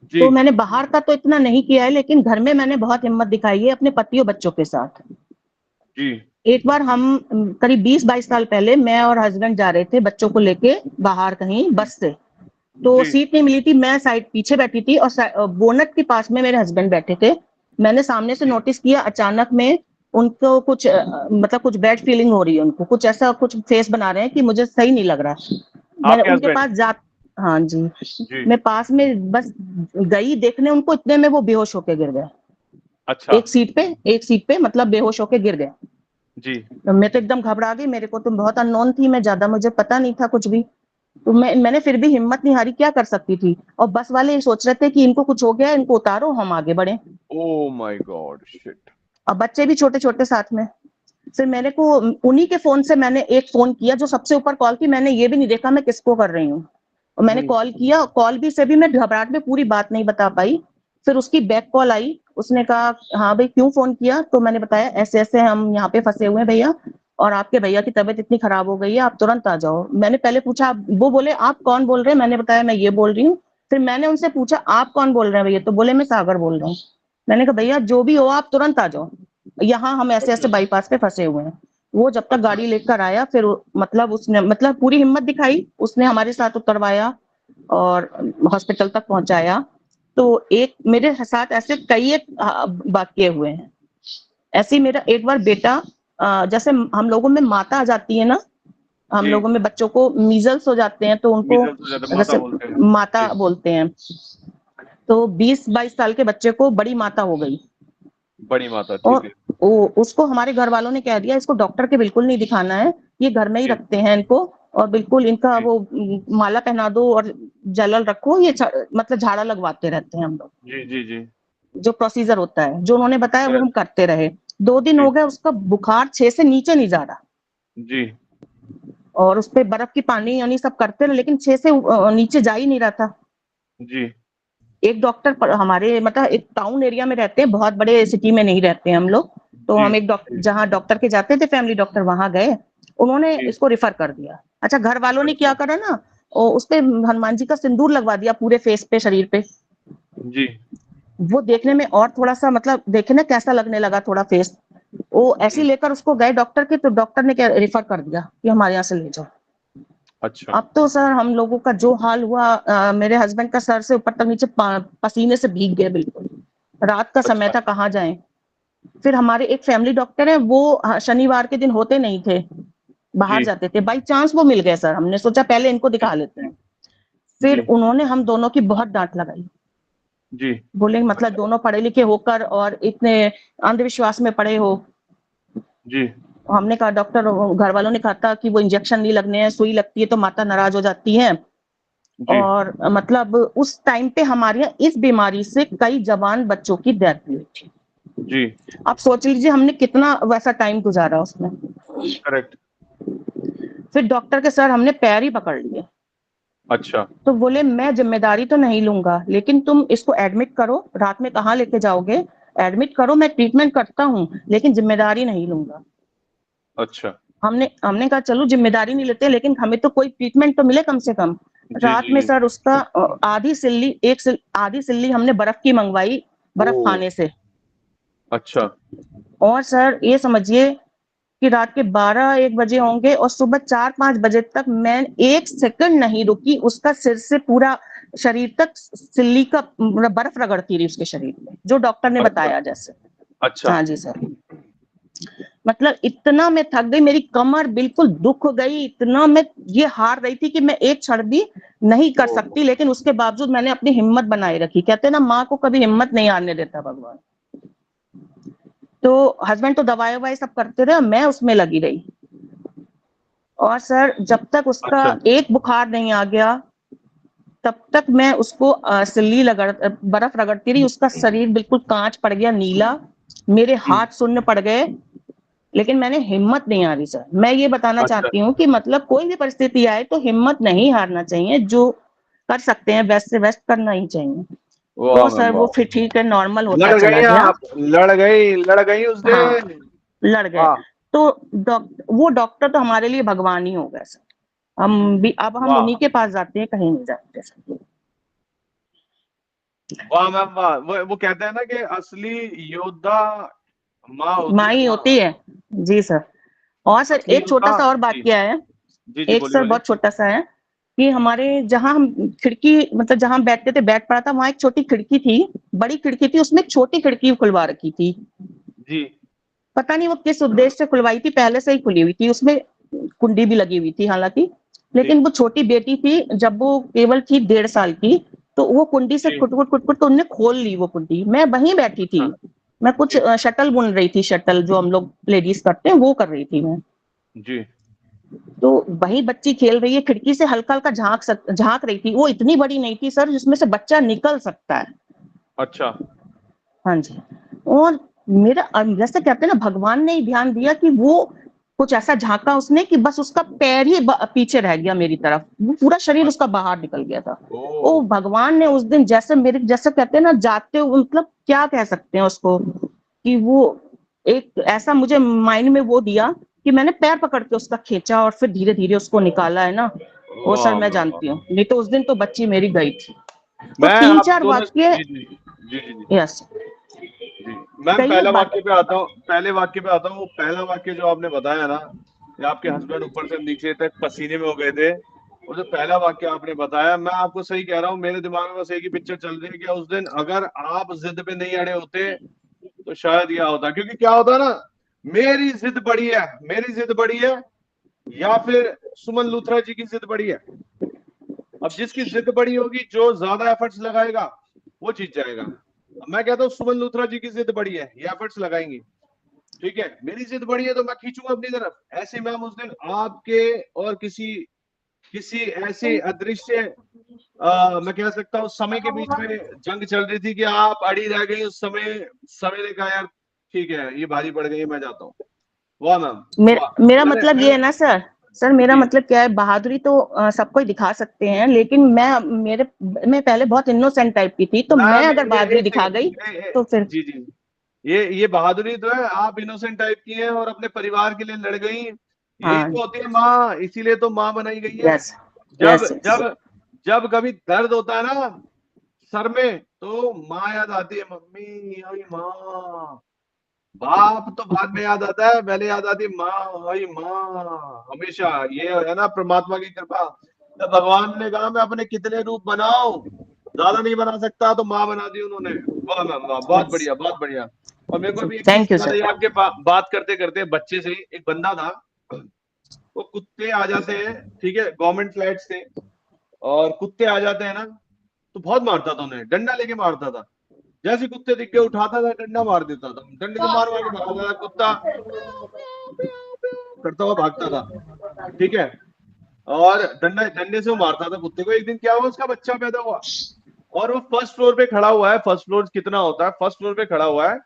जी तो मैंने बाहर का तो इतना नहीं किया है, लेकिन घर में मैंने बहुत हिम्मत दिखाई है अपने पति और बच्चों के साथ। जी एक बार हम करीब 20-22 साल पहले मैं और हस्बैंड जा रहे थे बच्चों को लेके बाहर कहीं बस से, तो जी सीट नहीं मिली थी, मैं साइड पीछे बैठी थी और बोनट के पास में मेरे हस्बैंड बैठे थे। मैंने सामने से जी। नोटिस किया, अचानक में उनको कुछ मतलब कुछ बैड फीलिंग हो रही है, उनको कुछ ऐसा कुछ फेस बना रहे हैं कि मुझे सही नहीं लग रहा। मैंने आपके उनके हस्बैंड? पास जा हाँ जी, जी। मैं पास में बस गई देखने उनको, इतने में वो बेहोश होके गिर गए। अच्छा। एक सीट पे मतलब बेहोश होके गिर गए। जी तो मैं तो एकदम घबरा गई, मेरे को तो बहुत अननोन थी, मैं ज्यादा मुझे पता नहीं था कुछ भी। तो मैंने फिर भी हिम्मत नहीं हारी, क्या कर सकती थी। और बस वाले ये सोच रहे थे कि इनको कुछ हो गया, इनको उतारो, हम आगे बढ़े। Oh my God, shit. और बच्चे भी छोटे छोटे साथ में। फिर मेरे को उन्हीं के फोन से मैंने एक फोन किया जो सबसे ऊपर कॉल की, मैंने ये भी नहीं देखा मैं किसको कर रही हूँ। और मैंने कॉल किया, कॉल भी से भी मैं घबराहट में पूरी बात नहीं बता पाई। फिर उसकी बैक कॉल आई, उसने कहा हाँ भाई क्यों फोन किया, तो मैंने बताया ऐसे ऐसे हम यहाँ पे फंसे हुए हैं भैया, और आपके भैया की तबीयत इतनी खराब हो गई है, आप तुरंत आ जाओ। मैंने पहले पूछा, वो बोले आप कौन बोल रहे हैं, मैंने बताया मैं ये बोल रही हूँ। फिर मैंने उनसे पूछा आप कौन बोल रहे हैं भैया, तो बोले मैं सागर बोल रहा हूँ। मैंने कहा भैया जो भी हो आप तुरंत आ जाओ, यहाँ हम ऐसे ऐसे बाईपास पे फंसे हुए हैं। वो जब तक गाड़ी लेकर आया, फिर मतलब उसने मतलब पूरी हिम्मत दिखाई, उसने हमारे साथ उतरवाया और हॉस्पिटल तक पहुंचाया। तो एक मेरे साथ ऐसे कई एक वाक्य हुए हैं। ऐसे ही मेरा एक बार बेटा, जैसे हम लोगों में माता आ जाती है ना, हम जी। लोगों में बच्चों को मीजल्स हो जाते हैं तो उनको मीजल्स हो जाता है, माता जैसे बोलते हैं। माता जी। बोलते हैं। तो 20-22 साल के बच्चे को बड़ी माता हो गई, बड़ी माता, ठीक और है। उसको हमारे घर वालों ने कह दिया इसको डॉक्टर के बिल्कुल नहीं दिखाना है, ये घर में ही जी रखते हैं इनको, और बिल्कुल इनका जी वो माला पहना दो और जलल रखो, ये मतलब झाड़ा लगवाते रहते हैं हम लोग। जी जी जी। जो प्रोसीजर होता है जो उन्होंने बताया वो करेक्ट। हम करते रहे। 2 दिन हो जी गए, उसका बुखार 6 से नीचे नहीं जा रहा, जी और उस पे बर्फ की पानी यानी सब करते रहे, लेकिन 6 से नीचे जा ही नहीं रहा था। जी। एक डॉक्टर हमारे मतलब एक टाउन एरिया में रहते हैं, बहुत बड़े सिटी में नहीं रहते हैं हम लोग। तो जी हम एक डॉक्टर जहाँ डॉक्टर के जाते थे, फैमिली डॉक्टर, वहां गए, उन्होंने जी। इसको रिफर कर दिया। अच्छा, घर वालों ने क्या अच्छा। करा ना, उस पे हनुमान जी का सिंदूर लगवा दिया पूरे फेस पे, शरीर पे। जी वो देखने में और थोड़ा सा मतलब देखे ना कैसा लगने लगा थोड़ा फेस। वो ऐसे जी। ही लेकर उसको गए डॉक्टर के, तो डॉक्टर ने क्या रिफर कर दिया कि हमारे यहाँ से ले जाओ। अच्छा। अब तो सर हम लोगों का जो हाल हुआ, मेरे हस्बैंड का सर से ऊपर तक नीचे पसीने से भीग गए बिल्कुल। रात का समय अच्छा। था, कहाँ जाएं। फिर हमारे एक फैमिली डॉक्टर है, वो शनिवार के दिन होते नहीं थे, बाहर जी जाते थे, बाई चांस वो मिल गए सर। हमने सोचा पहले इनको जी दिखा लेते जी हैं। फिर जी। उन्होंने हम दोनों की बहुत डांट लगाई, जी बोले मतलब दोनों पढ़े लिखे होकर और इतने अंधविश्वास में पड़े हो। जी हमने कहा डॉक्टर, घर वालों ने कहा था कि वो इंजेक्शन नहीं लगने हैं, सुई लगती है तो माता नाराज हो जाती है। जी और मतलब उस टाइम पे हमारे यहाँ इस बीमारी से कई जवान बच्चों की डेथ हुई थी। जी आप सोच लीजिए हमने कितना वैसा टाइम गुजारा उसमें। करेक्ट। फिर डॉक्टर के सर हमने पैर ही पकड़ लिए। अच्छा तो बोले मैं जिम्मेदारी तो नहीं लूंगा, लेकिन तुम इसको एडमिट करो, रात में कहाँ लेके जाओगे, एडमिट करो, मैं ट्रीटमेंट करता हूँ लेकिन जिम्मेदारी नहीं लूंगा। अच्छा हमने हमने कहा चलो जिम्मेदारी नहीं लेते, लेकिन हमें तो कोई ट्रीटमेंट तो मिले कम से कम। जी रात जी में जी सर उसका आधी सिल्ली हमने बर्फ की मंगवाई, बर्फ ओ खाने से। अच्छा और सर ये समझिए कि रात के 12-1 बजे होंगे और सुबह 4-5 बजे तक मैं 1 सेकंड नहीं रुकी, उसका सिर से पूरा शरीर तक सिल्ली का बर्फ रगड़ती रही उसके शरीर में, जो डॉक्टर ने अच्छा बताया जैसे। अच्छा हाँ जी सर। मतलब इतना मैं थक गई, मेरी कमर बिल्कुल दुख गई, इतना मैं ये हार रही थी कि मैं एक क्षण भी नहीं कर ओ सकती, लेकिन उसके बावजूद मैंने अपनी हिम्मत बनाए रखी। कहते हैं ना, माँ को कभी हिम्मत नहीं हारने देता भगवान। तो हस्बैंड तो दवाई ववाई सब करते रहे, मैं उसमें लगी रही। और सर जब तक उसका अच्छा एक बुखार नहीं आ गया, तब तक मैं उसको सिल्ली बर्फ रगड़ती रही। उसका शरीर बिल्कुल कांच पड़ गया, नीला, मेरे हाथ सुन्न पड़ गए, लेकिन मैंने हिम्मत नहीं हारी सर। मैं ये बताना अच्छा चाहती हूँ कि मतलब कोई भी परिस्थिति आए तो हिम्मत नहीं हारना चाहिए, जो कर सकते हैं बेस्ट से बेस्ट करना ही चाहिए। तो वाह मैम सर वो वाह। फिर ठीक है, नॉर्मल होता लड़ चला गई गया। आप, लड़ गई उस हाँ, दिन। लड़ गए। वाह तो वो डॉक्टर तो हमारे लिए भगवान ही हो गए सर। हम भी अब हम वाह उन्हीं के पास जाते हैं, कहीं नहीं जाते सर। वाह मैम वाह। वो कहते हैं ना कि असली योद्धा माँ होती माँ है, ही माँ। होती है। जी सर। और सर असली एक छोटा योद्धा। सा और बात जी क्या है, जी जी एक बोलिए सर बोलिए। बहुत छोटा सा है कि हमारे जहां हम खिड़की, मतलब जहां हम बैठते थे, बैठ पड़ा था, वहां एक छोटी खिड़की थी, बड़ी खिड़की थी, उसमें एक छोटी खिड़की खुलवा रखी थी। जी पता नहीं वो किस उद्देश्य से खुलवाई थी, पहले से ही खुली हुई थी, उसमें कुंडी भी लगी हुई थी हालांकि। जी लेकिन वो छोटी बेटी थी, जब वो केवल थी 1.5 साल की, तो वो कुंडी से जी कुटकुट कुटकुट तो उनने खोल ली वो कुंडी। मैं वहीं बैठी थी, अच्छा मैं कुछ जी शटल बुन रही थी, शटल जो हम लोग लेडीज करते हैं वो कर रही थी मैं। जी तो वही बच्ची खेल रही है, खिड़की से हल्का हल्का झांक रही थी। वो इतनी बड़ी नहीं थी सर जिसमें से बच्चा निकल सकता है। अच्छा हाँ जी। और मेरा जैसे कहते हैं ना, भगवान ने ही ध्यान दिया कि वो कुछ ऐसा झांका उसने कि बस उसका पैर ही पीछे रह गया मेरी तरफ, वो पूरा शरीर उसका बाहर निकल गया था। ओ ओ भगवान ने उस दिन जैसे मेरे, जैसे कहते हैं ना, जाते हुए, मतलब क्या कह सकते हैं उसको, कि वो एक ऐसा मुझे माइंड में वो दिया कि मैंने पैर पकड़ के उसका खींचा और फिर धीरे धीरे उसको निकाला है ना। वो सर वाह मैं वाह वाह। जानती हूँ, नहीं तो उस दिन तो बच्ची मेरी गई थी। तो मैं तीन आप चार दोनों वाक्य। जी जी जी जी जी यस। जी मैम कहिए पहला बात। वाक्य पे आता हूँ, पहले वाक्य पे आता हूँ। वो पहला वाक्य जो आपने बताया ना कि आपके हस्बैंड ऊपर से नीचे तक पसीने में हो गए थे, वो जो पहला वाक्य आपने बताया, मैं आपको सही कह रहा हूँ, मेरे दिमाग में बस एक ही पिक्चर चल रही है कि उस दिन अगर आप जिद पे नहीं अड़े होते तो शायद यह होता। क्योंकि क्या होता ना, मेरी जिद बड़ी है, मेरी जिद बड़ी है, या फिर सुमन लूथरा जी की जिद बड़ी है। अब जिसकी जिद बड़ी होगी, जो ज्यादा एफर्ट्स लगाएगा वो जीत जाएगा। अब मैं कहता हूँ सुमन लूथरा जी की जिद बड़ी है, ये एफर्ट्स लगाएंगी, ठीक है, मेरी जिद बड़ी है तो मैं खींचूंगा अपनी तरफ। ऐसे मैम उस दिन आपके और किसी किसी ऐसे अदृश्य मैं कह सकता हूँ समय के बीच में जंग चल रही थी कि आप अड़ी रह गई उस समय। समय ने कहा यार ठीक है ये भारी पड़ गई है, मैं जाता हूँ। वाह मैम वाह। मेरा मैंने मतलब ये मैंने है ना सर, सर मेरा जी मतलब क्या है, बहादुरी तो सबको ही दिखा सकते हैं, लेकिन मैं पहले बहुत इनोसेंट टाइप की थी, तो मैं मैम अगर ये बहादुरी एक दिखा गई सेकंड तो फिर। जी जी ये बहादुरी तो है, आप इनोसेंट टाइप की हैं और अपने परिवार के लिए लड़ गई। यही हाँ। तो होती है माँ, इसीलिए तो माँ बनाई गई है। यस। जब यस। यस। जब जब कभी दर्द होता है ना सर में, तो माँ याद आती है, मम्मी ओई माँ। बाप तो बाद में याद आता है, पहले याद आती है माँ ओई माँ। हमेशा ये है ना परमात्मा की कृपा। जब भगवान ने कहा मैं अपने कितने रूप बनाऊं, ज्यादा नहीं बना सकता, तो माँ बना दी उन्होंने। वाह मैम वाह, बहुत यस। बढ़िया बहुत बढ़िया। और मेरे को भी एक चीज थैंक यू याद सर। है आपके बात करते करते, बच्चे से ही एक बंदा था, वो कुत्ते आ जाते हैं, ठीक है, गवर्नमेंट फ्लैट्स थे, और कुत्ते आ जाते हैं ना, तो बहुत मारता था उन्हें, डंडा लेके मारता था। जैसे कुत्ते दिख के उठाता था, डंडा मार देता था, डंडे से मार मार के भगाता था, कुत्ता करता हुआ भागता था। ठीक है, और डंडे से वो मारता था कुत्ते को। एक दिन क्या हुआ, उसका बच्चा पैदा हुआ और वो फर्स्ट फ्लोर पे खड़ा हुआ है। फर्स्ट फ्लोर कितना होता है, फर्स्ट फ्लोर पे खड़ा हुआ है।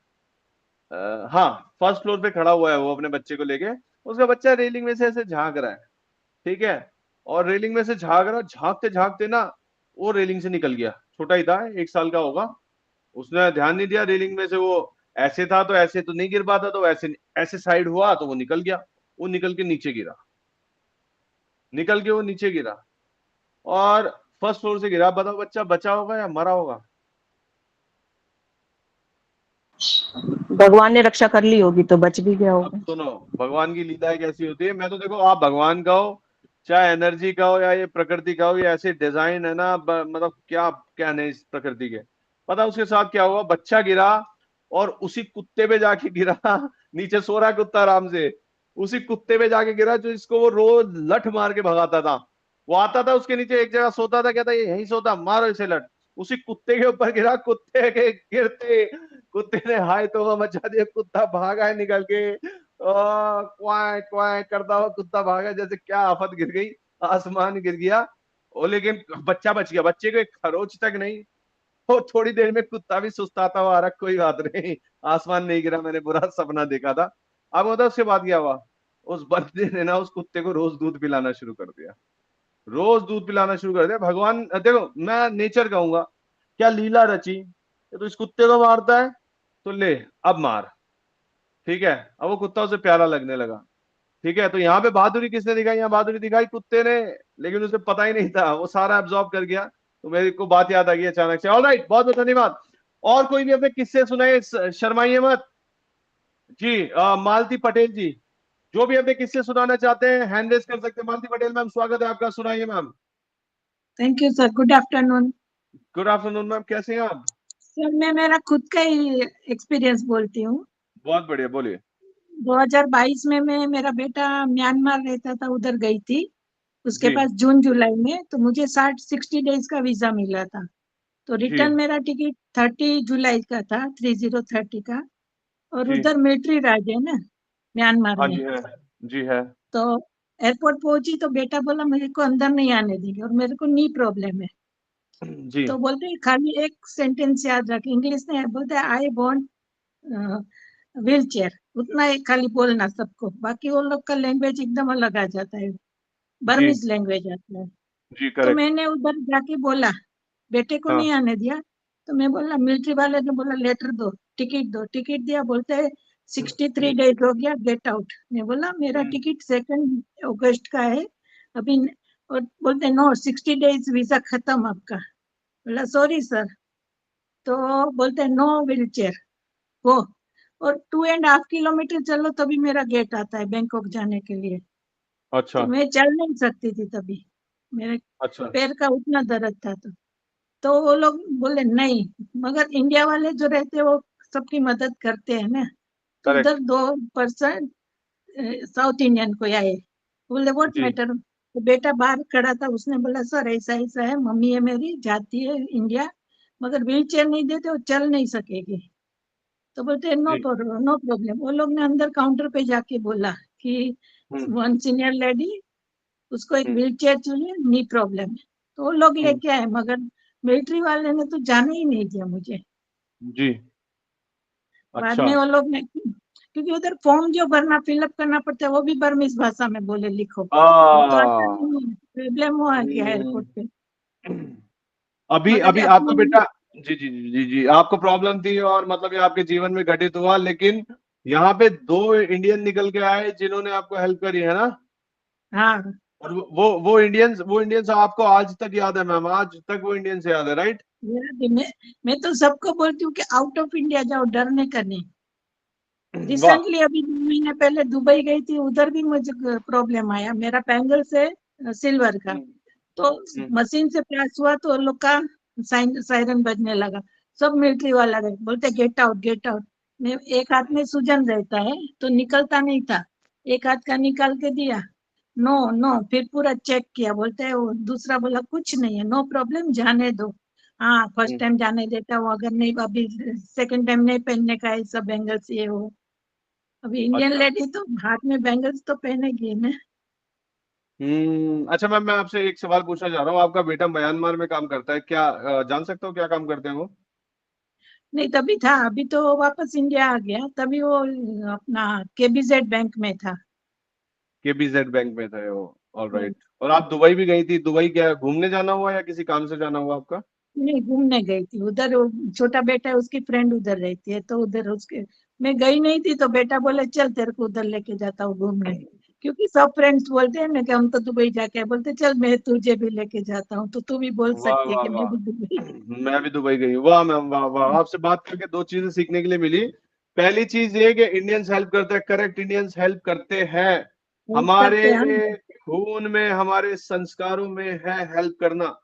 हाँ, फर्स्ट फ्लोर पे खड़ा हुआ है वो अपने बच्चे को लेके। उसका बच्चा रेलिंग में से ऐसे झांक रहा है, ठीक है, और रेलिंग में से झांक रहा, झांकते झांकते ना वो रेलिंग से निकल गया। छोटा ही था, 1 साल का होगा। उसने ध्यान नहीं दिया, रेलिंग में से वो ऐसे था तो ऐसे तो नहीं गिर पाता, तो ऐसे ऐसे साइड हुआ तो वो निकल गया। वो निकल के नीचे गिरा, निकल के वो नीचे गिरा और फर्स्ट फ्लोर से गिरा। बताओ बच्चा बचा होगा या मरा होगा? भगवान ने रक्षा कर ली होगी तो बच भी गया अब होगा। सुनो, भगवान की लीलाएं कैसी होती है। मैं तो देखो, आप भगवान का हो, चाहे एनर्जी का हो या ये प्रकृति का हो, ये ऐसे डिजाइन है ना, मतलब क्या क्या नहीं इस प्रकृति के। पता उसके साथ क्या हुआ, बच्चा गिरा और उसी कुत्ते पे जाके गिरा। नीचे सो रहा कुत्ता आराम से, उसी कुत्ते पे जाके गिरा जो इसको वो रोज लठ मार के भगाता था। वो आता था उसके नीचे, एक जगह सोता था, कहता ये यहीं सोता, मारो इसे लठ। उसी कुत्ते के ऊपर गिरा, कुत्ते के गिरते कुत्ते ने हाय तो मचा दिया, कुत्ता भागा है निकल के। क्वाय क्वाय करता हुआ कुत्ता भागा, जैसे क्या आफत गिर गई, आसमान गिर गया। वो लेकिन बच्चा बच गया, बच्चे को एक खरोच तक नहीं। वो थोड़ी देर में कुत्ता भी सुस्ताता हुआ आ रहा, कोई बात नहीं, आसमान नहीं गिरा, मैंने बुरा सपना देखा था। अब होता उसके बाद क्या हुआ, उस बंदे ने ना उस कुत्ते को रोज दूध पिलाना शुरू कर दिया। रोज दूध पिलाना शुरू कर दिया। भगवान देखो, मैं नेचर कहूंगा, क्या लीला रची। ये तो इस कुत्ते को मारता है, तो ले अब मार। ठीक है, अब वो कुत्ता उसे प्यारा लगने लगा। ठीक है, तो यहाँ पे बहादुरी किसने दिखाई, यहाँ बहादुरी दिखाई कुत्ते ने, लेकिन उसे पता ही नहीं था, वो सारा एब्जॉर्ब कर गया। तो मेरे को बात याद आ गई अचानक से। ऑलराइट, बहुत बहुत धन्यवाद। और कोई भी अपने किस्से सुनाए, शर्माइए मत जी। मालती पटेल जी, जो भी अपने किस्से सुनाना चाहते हैं हैंड रेज कर सकते हैं। मालती पटेल मैम, स्वागत है आपका, सुनाइए ma'am. Thank you sir, good afternoon good afternoon ma'am, कैसे हैं आप? सर। मैं मेरा खुद का ही एक्सपीरियंस बोलती हूँ। बहुत बढ़िया, बोलिए। 2022 में मैं, मेरा बेटा म्यांमार रहता था, उधर गई थी उसके जी पास जून जुलाई में। तो मुझे 60 डेज का वीजा मिला था। तो जी रिटर्न मेरा टिकट 30 जुलाई का था, 3030 का। और जी। उधर मिलिट्री राज है ना म्यांमार हाँ में। जी है, जी है। तो एयरपोर्ट पहुंची तो बेटा बोला मेरे को अंदर नहीं आने देंगे, और मेरे को नी प्रॉब्लम है। जी तो बोलते हैं खाली एक सेंटेंस याद रख, इंग्लिश में बोलते हैं आई वांट व्हील चेयर, उतना ही खाली बोलना सबको। बाकी वो लोग का लैंग्वेज एकदम अलग आ जाता है, जी बर्मिज लैंग्वेज आता है। जी, तो करेक्ट। मैंने उधर जाके बोला, बेटे को हाँ नहीं आने दिया। तो मैं बोला, मिलिट्री वाले ने बोला लेटर दो, टिकट दो। टिकट दिया, बोलते है 63 डेज हो गया, गेट आउट। मैं बोला मेरा टिकट 2 अगस्त का है अभी और बोलते नो, 60 डेज वीजा खत्म आपका। बोला सॉरी सर। तो बोलते नो व्हील चेयर वो। और 2.5 किलोमीटर चलो तभी मेरा गेट आता है बैंकॉक जाने के लिए। अच्छा तो मैं चल नहीं सकती थी तभी, मेरे अच्छा। पैर का उतना दर्द था। तो वो लोग बोले नहीं, मगर इंडिया वाले जो रहते हैं वो सबकी मदद करते हैं ना। तो करेक्ट। उधर 2% साउथ इंडियन को आए, बोले व्हाट जी मैटर। तो बेटा बाहर खड़ा था, उसने बोला सर ऐसा ऐसा है, मम्मी है मेरी जाती है इंडिया, मगर व्हील चेयर नहीं देते, वो चल नहीं सकेगी। तो बोलते नो जी। Problem, no problem. वो लोग ने अंदर काउंटर पे जाके बोला कि हम्म वन सीनियर लेडी, उसको एक हम्म, व्हील चेयर चाहिए, नी प्रॉब्लम है। तो वो लोग हम्म, लेके आए, मगर मिलिट्री वाले ने तो जाने ही नहीं दिया मुझे। जी। बाद अच्छा। में वो लोग ने, क्योंकि उधर फॉर्म जो भरना, फिलअप करना पड़ता है, वो भी बर्मिस भाषा में बोले लिखो। वो तो आता आ नहीं है, प्रॉब्लम हुआ गया हम्म, एयरपोर्ट पे। अभी मगर अभी आपका अपनी, बेटा, जी जी जी जी जी, आपको प्रॉब्लम थी और मतलब ये आपके जीवन में घटित हुआ, लेकिन यहाँ पे 2 इंडियन निकल के आए जिन्होंने आपको हेल्प करी है ना। हाँ और वो इंडियंस आपको आज तक याद है मैम, आज तक वो इंडियंस याद है, राइट? मैं तो सबको बोलती हूँ कि आउट ऑफ इंडिया जाओ, डरने का नहीं। वाह। रिसेंटली अभी 2 महीने पहले दुबई गई थी, उधर भी मुझे प्रॉब्लम आया, मेरा बैंगल से सिल्वर का। हम्म, तो हम्म, मशीन से प्रेस हुआ तो लोग का सायरन बजने लगा। सब मिलिट्री वाला गए, बोलते गेट आउट गेट आउट। मैं, एक हाथ में सूजन रहता है तो निकलता नहीं था, एक हाथ का निकाल के दिया, नो नो। फिर पूरा चेक किया, बोलते है वो दूसरा बोला कुछ नहीं है, नो प्रॉब्लम, जाने दो। हाँ फर्स्ट टाइम जाने देता हूँ, अगर नहीं अभी सेकंड टाइम नहीं पहनने का है सब बैंगल्स ये हो। अभी इंडियन अच्छा। लेडी तो हाथ में बैंगल्स तो पहनेगी ना। अच्छा मैम, मैं आपसे एक सवाल पूछना चाह रहा हूँ। आपका बेटा म्यांमार में काम करता है क्या? जान सकता हूँ क्या काम करते हैं वो? नहीं तभी था, अभी तो वापस इंडिया आ गया, तभी वो अपना केबीजेड बैंक में था। केबीजेड बैंक में थे वो। ऑल हम्म, राइट। और आप दुबई भी गई थी? दुबई क्या घूमने जाना हुआ या किसी काम से जाना हुआ आपका? नहीं घूमने गई थी उधर, वो छोटा बेटा है उसकी फ्रेंड उधर रहती है तो उधर उसके, मैं गई नहीं थी तो बेटा बोले चल तेरे को उधर लेके जाता हूँ घूमने, क्योंकि सब फ्रेंड्स बोलते हैं ना कि हम तो दुबई जाके आए। बोलते चल मैं तुझे भी लेके जाता हूँ, तो तू भी बोल वाह सकती है वाह कि मैं वाह। भी दुबई। मैं भी दुबई गई हूँ। वाह मैम, वाह वाह। आपसे बात करके दो चीजें सीखने के लिए मिली। पहली चीज ये कि इंडियंस हेल्प करते हैं, करेक्ट, इंडियंस हेल्प करते हैं। हेल्प हमारे करते हैं हम। खून में, हमारे संस्कारों में है हेल्प करना।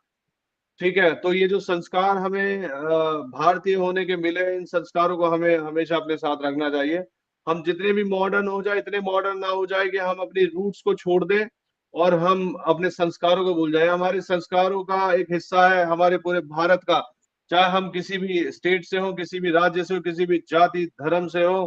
ठीक है, तो ये जो संस्कार हमें भारतीय होने के मिले, इन संस्कारों को हमें हमेशा अपने साथ रखना चाहिए। हम जितने भी मॉडर्न हो जाए, इतने मॉडर्न ना हो जाए कि हम अपनी रूट्स को छोड़ दें और हम अपने संस्कारों को भूल जाएं। हमारे संस्कारों का एक हिस्सा है हमारे पूरे भारत का, चाहे हम किसी भी स्टेट से हो, किसी भी राज्य से हो, किसी भी जाति धर्म से हो,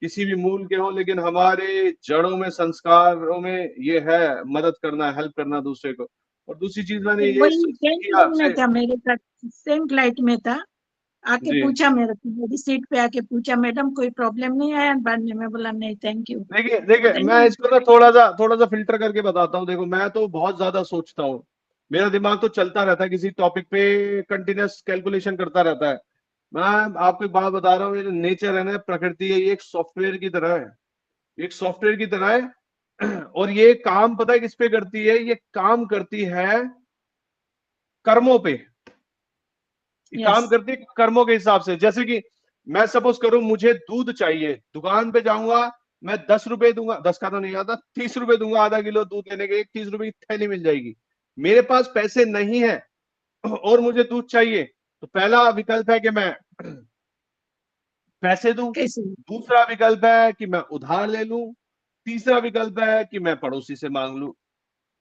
किसी भी मूल के हो, लेकिन हमारे जड़ों में, संस्कारों में ये है मदद करना, हेल्प करना दूसरे को। और दूसरी चीज मैंने ये वही सेंट सीखी लाइन में आपसे। था मेरे साथ, सेंट लाइट में था, आके जी, पूछा मेरे को, मेरी सीट पे आके पूछा मैडम कोई प्रॉब्लम नहीं आया, बाद में मैं बोला नहीं थैंक यू। देखिए देखिए, मैं इसको ना थोड़ा सा फिल्टर करके बताता हूँ। देखो, मैं तो बहुत ज्यादा सोचता हूँ, मेरा दिमाग तो चलता रहता है किसी टॉपिक पे, कंटिन्यूस कैलकुलेशन करता रहता है। मैं आपको एक बात बता रहा हूँ, ये जो नेचर है ना, प्रकृति है, ये एक सॉफ्टवेयर की तरह है, एक सॉफ्टवेयर की तरह है। और ये काम पता है किस पे करती है? ये काम करती है कर्मों पे। ये यस। काम करती है कर्मों के हिसाब से। जैसे कि मैं सपोज करूं, मुझे दूध चाहिए, दुकान पे जाऊंगा, मैं 10 रुपए दूंगा, 10 का तो नहीं आता, 30 रुपए दूंगा आधा किलो दूध लेने के, एक 30 रुपए की थैली मिल जाएगी। मेरे पास पैसे नहीं है और मुझे दूध चाहिए, तो पहला विकल्प है कि मैं पैसे दूं, कैसे? दूसरा विकल्प है कि मैं उधार ले लूं, तीसरा विकल्प है कि मैं पड़ोसी से मांग लूं।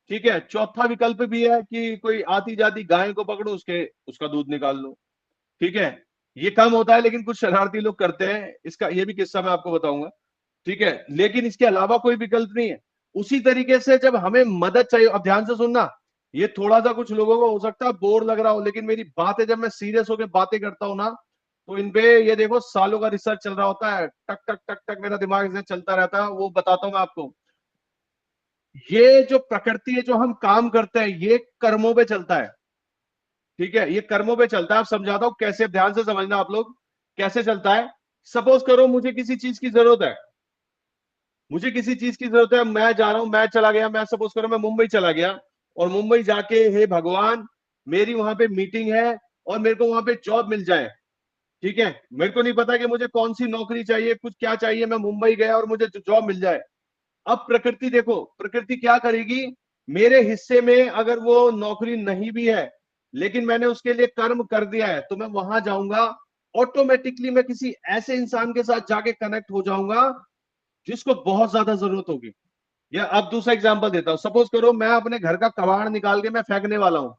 ठीक है, चौथा विकल्प भी है कि कोई आती जाती गाय को पकड़ूं, उसका दूध निकाल लूं। ठीक है, ये कम होता है लेकिन कुछ शरारती लोग करते हैं, इसका ये भी किस्सा मैं आपको बताऊंगा। ठीक है, लेकिन इसके अलावा कोई विकल्प नहीं है। उसी तरीके से जब हमें मदद चाहिए, अब ध्यान से सुनना, ये थोड़ा सा कुछ लोगों को हो सकता है बोर लग रहा हो, लेकिन मेरी बातें जब मैं सीरियस होकर बातें करता हूं ना, तो इन पे ये देखो सालों का रिसर्च चल रहा होता है, टक टक टक टक मेरा दिमाग इससे चलता रहता है, वो बताता हूं मैं आपको। ये जो प्रकृति है, जो हम काम करते हैं, ये कर्मों पे चलता है। ठीक है, ये कर्मों पे चलता है। आप समझाता हूं कैसे, ध्यान से समझना आप लोग कैसे चलता है। सपोज करो मुझे किसी चीज की जरूरत है, मुझे किसी चीज की जरूरत है, मैं जा रहा हूं, मैं चला गया, मैं सपोज करो मैं मुंबई चला गया, और मुंबई जाके हे भगवान मेरी वहां पे मीटिंग है और मेरे को वहां पे जॉब मिल जाए। ठीक है, मेरे को नहीं पता कि मुझे कौन सी नौकरी चाहिए, कुछ क्या चाहिए, मैं मुंबई गया और मुझे जॉब मिल जाए। अब प्रकृति देखो, प्रकृति क्या करेगी, मेरे हिस्से में अगर वो नौकरी नहीं भी है, लेकिन मैंने उसके लिए कर्म कर दिया है, तो मैं वहां जाऊंगा, ऑटोमेटिकली मैं किसी ऐसे इंसान के साथ जाके कनेक्ट हो जाऊंगा जिसको बहुत ज्यादा जरूरत होगी। या अब दूसरा एग्जांपल देता हूं, सपोज करो मैं अपने घर का कबाड़ निकाल के मैं फेंकने वाला हूं।